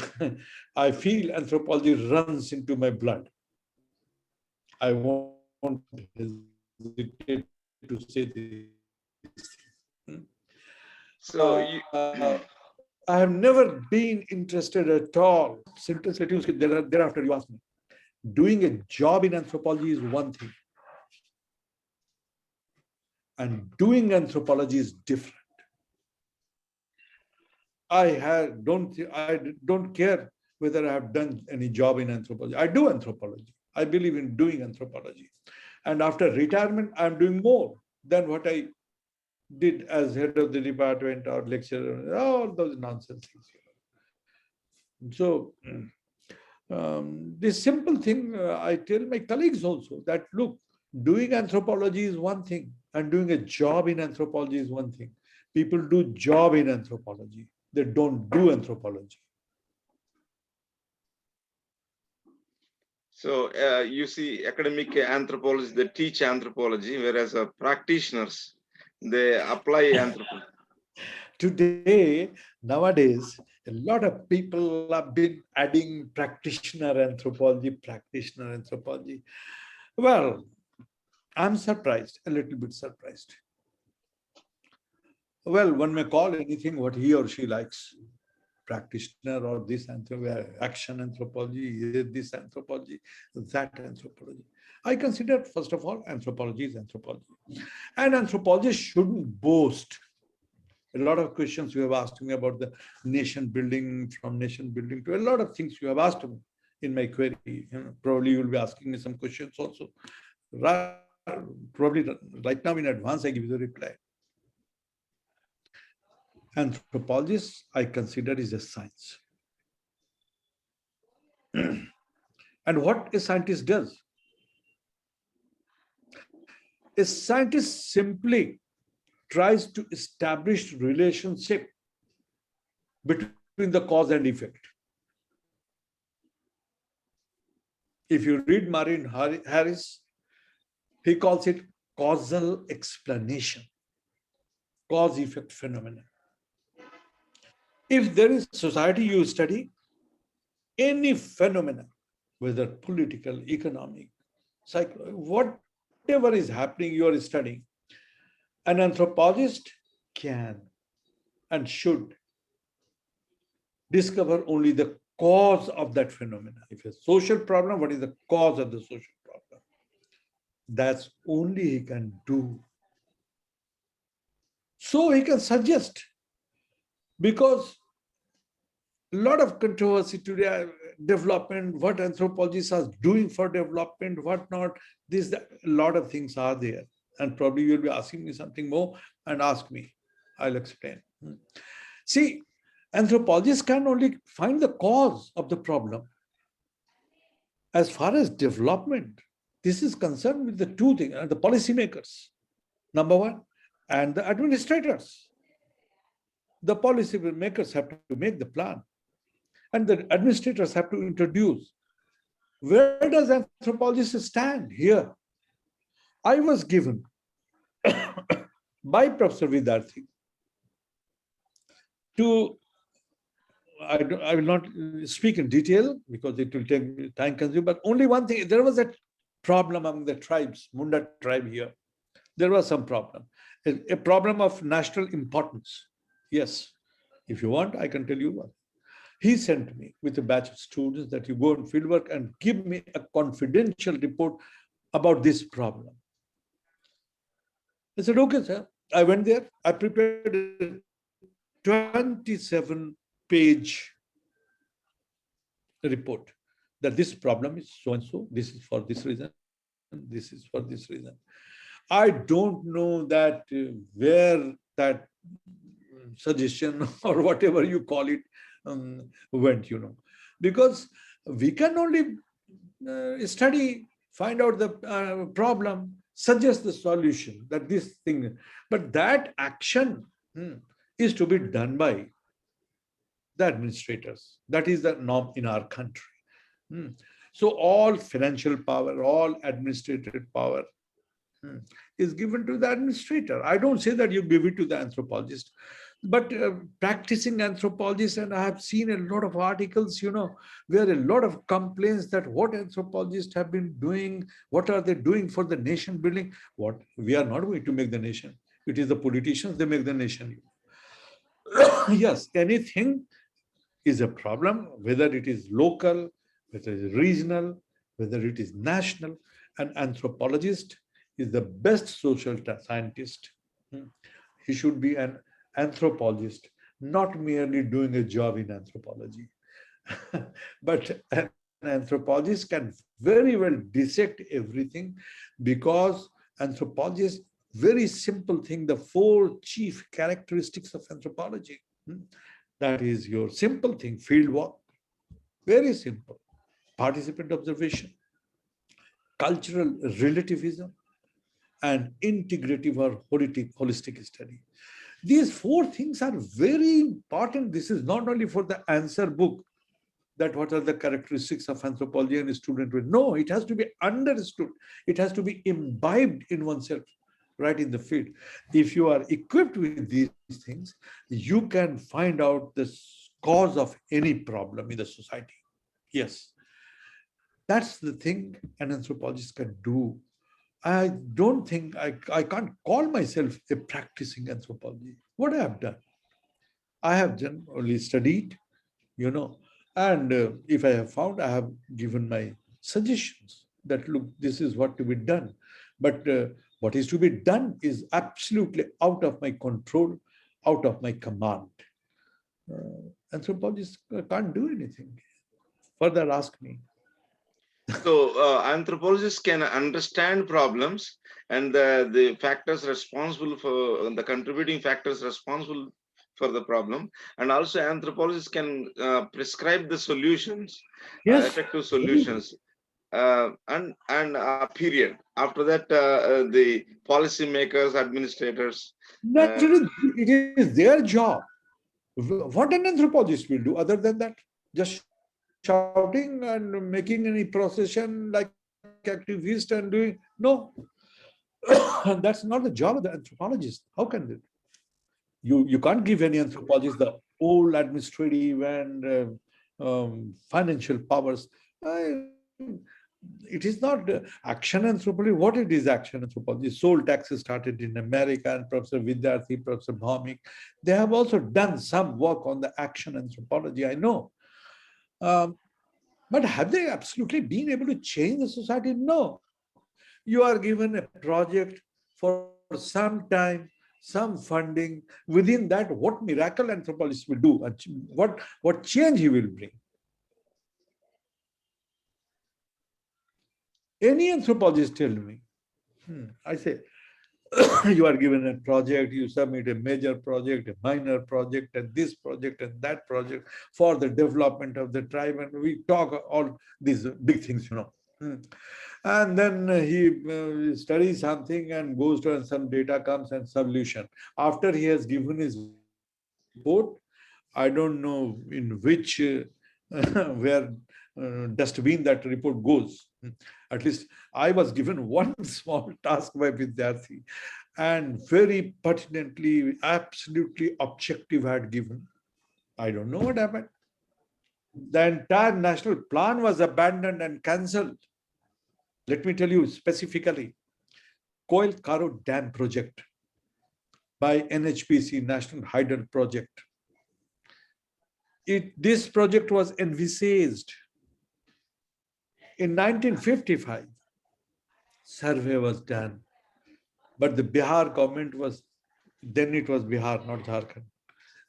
I feel anthropology runs into my blood. I won't hesitate to say these things. So you, I have never been interested at all. Sentence let you skip thereafter you ask me. Doing a job in anthropology is one thing, and doing anthropology is different. I don't care whether I have done any job in anthropology. I do anthropology. I believe in doing anthropology. And after retirement, I'm doing more than what I did as head of the department or lecturer, all those nonsense things. So this simple thing, I tell my colleagues also that, look, doing anthropology is one thing and doing a job in anthropology is one thing. People do job in anthropology. They don't do anthropology. so you see, academic anthropologists, they teach anthropology, whereas practitioners, they apply anthropology. Today, nowadays, a lot of people have been adding practitioner anthropology. Well, I'm surprised, a little bit surprised. Well, one may call anything what he or she likes. Practitioner or this action anthropology, this anthropology, that anthropology. I consider, first of all, anthropology is anthropology. And anthropologists shouldn't boast. A lot of questions you have asked me about the nation building, from nation building to a lot of things you have asked me in my query. Probably you will be asking me some questions also. Probably right now in advance, I give you the reply. Anthropologists, I consider, is a science. And what a scientist does? A scientist simply tries to establish relationship between the cause and effect. If you read Martin Harris, he calls it causal explanation, cause-effect phenomena. If there is society you study, any phenomena, whether political, economic, psychological, whatever is happening you are studying, an anthropologist can and should discover only the cause of that phenomena. If a social problem, what is the cause of the social problem? That's only he can do. So he can suggest, because a lot of controversy today, development, what anthropologists are doing for development, what not, this, that, a lot of things are there. And probably you'll be asking me something more, and ask me, I'll explain. See, anthropologists can only find the cause of the problem. As far as development, this is concerned with the two things, the policymakers, number one, and the administrators. The policy makers have to make the plan, and the administrators have to introduce. Where does anthropologists stand here? I was given by Professor Vidarthi to, I will not speak in detail because it will take time consuming, but only one thing, there was a problem among the tribes, Munda tribe here. There was some problem, a problem of national importance. Yes, if you want, I can tell you what. He sent me with a batch of students that you go on fieldwork and give me a confidential report about this problem. I said, okay, sir. I went there. I prepared a 27-page report that this problem is so-and-so, this is for this reason, this is for this reason. I don't know that where that suggestion or whatever you call it went, because we can only study, find out the problem, suggest the solution, that this thing, but that action is to be done by the administrators. That is the norm in our country. So all financial power, all administrative power is given to the administrator. I don't say that you give it to the anthropologist, but practicing anthropologists, and I have seen a lot of articles, where a lot of complaints that what anthropologists have been doing, what are they doing for the nation building? What we are not going to make the nation. It is the politicians, they make the nation. Yes, anything is a problem, whether it is local, whether it is regional, whether it is national. An anthropologist is the best social scientist. He should be an anthropologist, not merely doing a job in anthropology. But an anthropologist can very well dissect everything, because anthropologists, very simple thing, the four chief characteristics of anthropology. That is your simple thing, field work, very simple, participant observation, cultural relativism, and integrative or holistic study. These four things are very important. This is not only for the answer book, that what are the characteristics of anthropology and a student will know. It has to be understood. It has to be imbibed in oneself, right in the field. If you are equipped with these things, you can find out the cause of any problem in the society. Yes, that's the thing an anthropologist can do. I don't think I can't call myself a practicing anthropology. What I have done, I have done only studied, and if I have found, I have given my suggestions that look, this is what to be done. But what is to be done is absolutely out of my control, out of my command. Anthropologists can't do anything. Further, ask me. So anthropologists can understand problems and the factors responsible for the contributing factors responsible for the problem, and also anthropologists can prescribe the solutions, Yes. effective solutions, and period. After that, the policymakers, administrators. Naturally, it is their job. What an anthropologist will do other than that? Just shouting and making any procession like activist and doing, no. That's not the job of the anthropologist. How can they? You can't give any anthropologist the whole administrative and financial powers. It is not action anthropology. What it is, action anthropology? Soul taxes started in America, and Professor Vidyarthi, Professor Bhaumik, they have also done some work on the action anthropology, I know. But have they absolutely been able to change the society? No. You are given a project for some time, some funding. Within that, what miracle anthropologist will do? What change he will bring? Any anthropologist tell me. I say, you are given a project, you submit a major project, a minor project, and this project and that project for the development of the tribe, and we talk all these big things. And then he studies something and goes to, and some data comes and solution. After he has given his report, I don't know in which where dustbin that report goes. At least I was given one small task by Vidyarthi, and very pertinently, absolutely objective had given. I don't know what happened. The entire national plan was abandoned and cancelled. Let me tell you specifically, Coil Karo Dam project by NHPC, National Hydel Project. This project was envisaged in 1955. Survey was done, but the Bihar government was, then it was Bihar, not Jharkhand.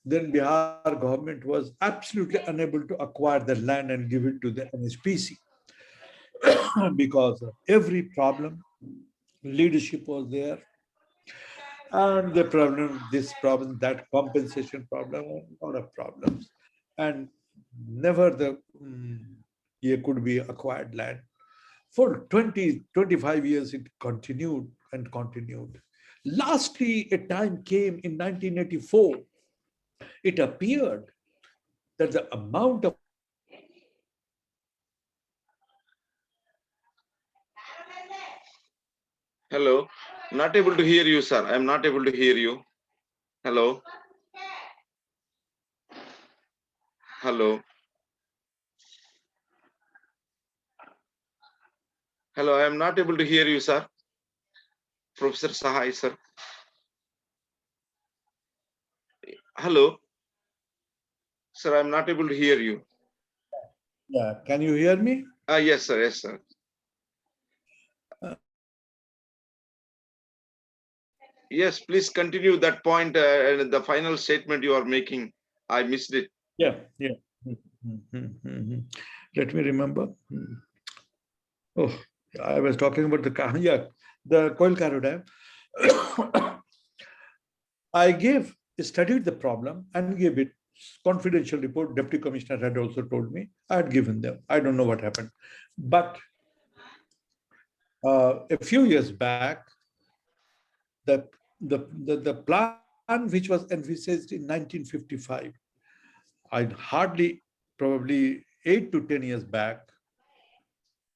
Then Bihar government was absolutely unable to acquire the land and give it to the NHPC because of every problem. Leadership was there, and the problem, this problem, that compensation problem, a lot of problems, and never the could be acquired land. For 25 years, it continued and continued. Lastly, a time came in 1984. It appeared that the amount of land which was available for acquisition Hello. Not able to hear you, sir. I'm not able to hear you. Hello. Hello. Hello. I am not able to hear you, sir. Professor Sahay, sir. Hello. Sir, I'm not able to hear you. Yeah, can you hear me? Yes, sir. Yes, sir. Yes, please continue that point and the final statement you are making. I missed it. Yeah, yeah. Let me remember. Oh, I was talking about the coil Caro dam. I studied the problem and gave it confidential report. Deputy Commissioner had also told me. I had given them. I don't know what happened. But a few years back, the, the plan which was envisaged in 1955, I hardly, probably 8 to 10 years back,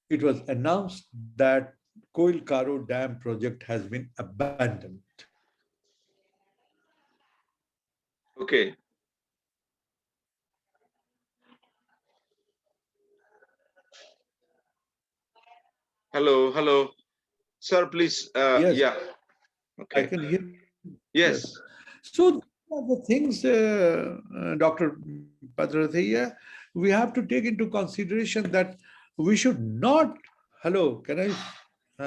it was announced that Coil Caro Dam project has been abandoned. Okay. Hello. Hello. Sir, please. Yes, Yeah. I Okay. can hear. Yes. So the things, Dr. Pedarattaiah, we have to take into consideration that we should not, hello, can I?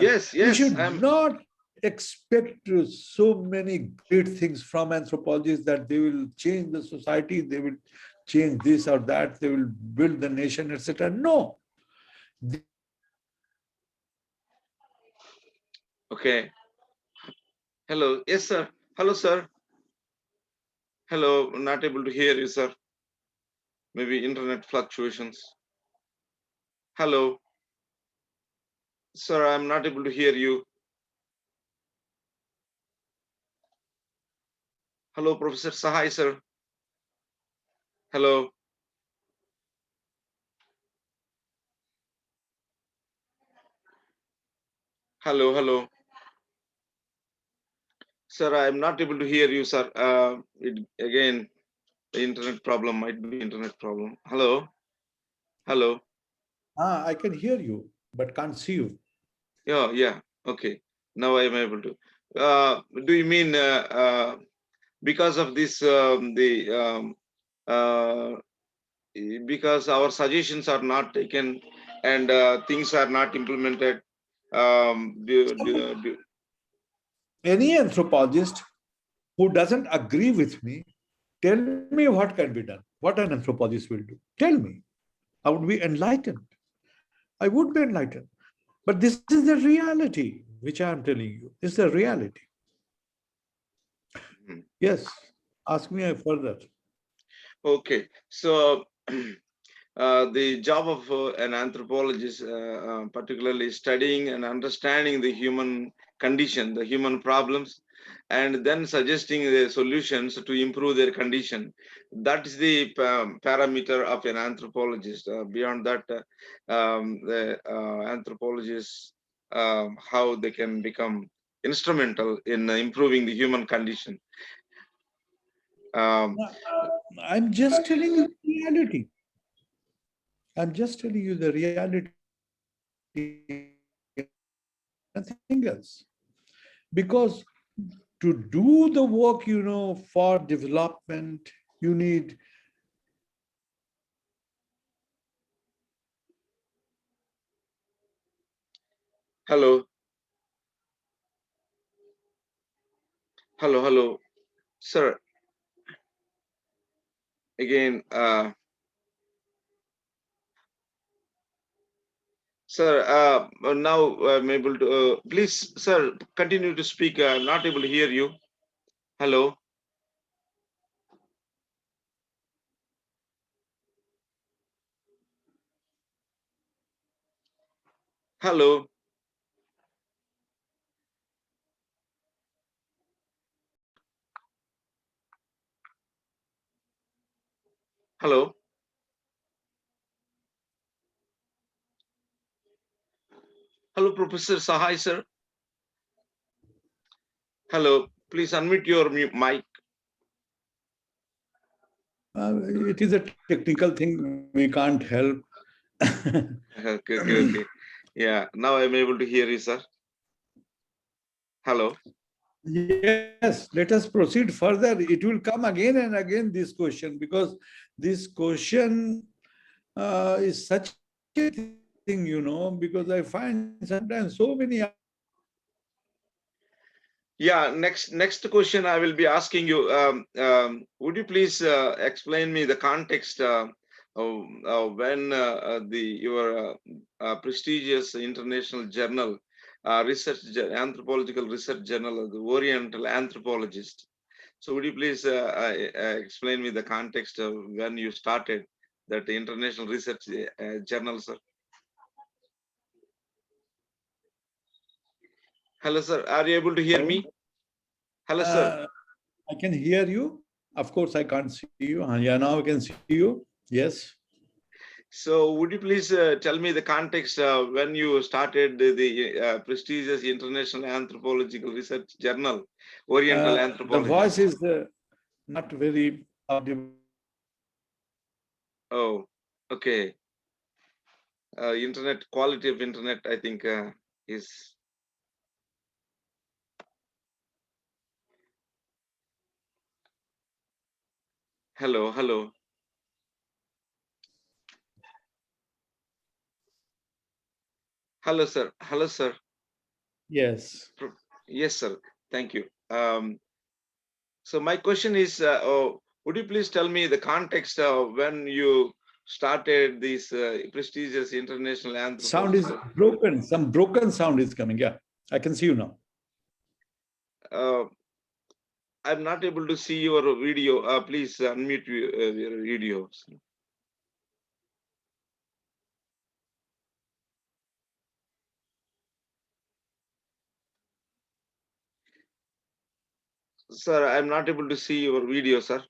Yes. We Yes. should not expect so many great things from anthropologists that they will change the society, they will change this or that, they will build the nation, etc. No. Okay. Hello. Yes, sir. Hello, sir. Hello. Not able to hear you, sir. Maybe internet fluctuations. Hello. Sir, I'm not able to hear you. Hello, Professor Sahay, sir. Hello. Hello. Hello. Sir, I'm not able to hear you, sir. Again, the internet problem might be internet problem. Hello. Hello. I can hear you, but can't see you. Yeah. Yeah. Okay. Now I am able to. Do you mean because of this, uh, because our suggestions are not taken and things are not implemented? Any anthropologist who doesn't agree with me, tell me what can be done, what an anthropologist will do. Tell me. I would be enlightened. I would be enlightened. But this is the reality which I am telling you. It's the reality. Yes. Ask me further. Okay, so the job of an anthropologist, particularly studying and understanding the human condition, the human problems, and then suggesting the solutions to improve their condition. That is the parameter of an anthropologist. Beyond that, the anthropologists, how they can become instrumental in improving the human condition. Um, I'm just telling you the reality. I'm just telling you the reality, nothing else. Because to do the work, for development, you need hello, hello, hello, sir. Again, sir, now I'm able to, please, sir, continue to speak. I'm not able to hear you. Hello. Hello. Hello. Hello, Professor Sahay, sir. Hello, please unmute your mic. It is a technical thing. We can't help. Okay. Yeah, now I'm able to hear you, sir. Hello. Yes, let us proceed further. It will come again and again, this question, because this question is such a thing, because I find sometimes so many. Yeah, next question I will be asking you. Would you please explain me the context when your prestigious international journal, anthropological research journal, the Oriental Anthropologist. So would you please explain me the context of when you started that international research journal, sir? Hello, sir. Are you able to hear me? Hello, sir. I can hear you. Of course, I can't see you. Yeah, now I can see you. Yes. So would you please tell me the context when you started the prestigious International Anthropological Research Journal, Oriental The voice Anthropologist? is not very audible. Oh, okay. Internet, quality of internet, I think is. Hello. Hello, sir. Yes. Yes, sir. Thank you. So my question is, would you please tell me the context of when you started this prestigious international Sound is anthropological? broken. Some broken sound is coming. Yeah, I can see you now. Uh, I'm not able to see your video. Please unmute your video. Sir, I'm not able to see your video, sir.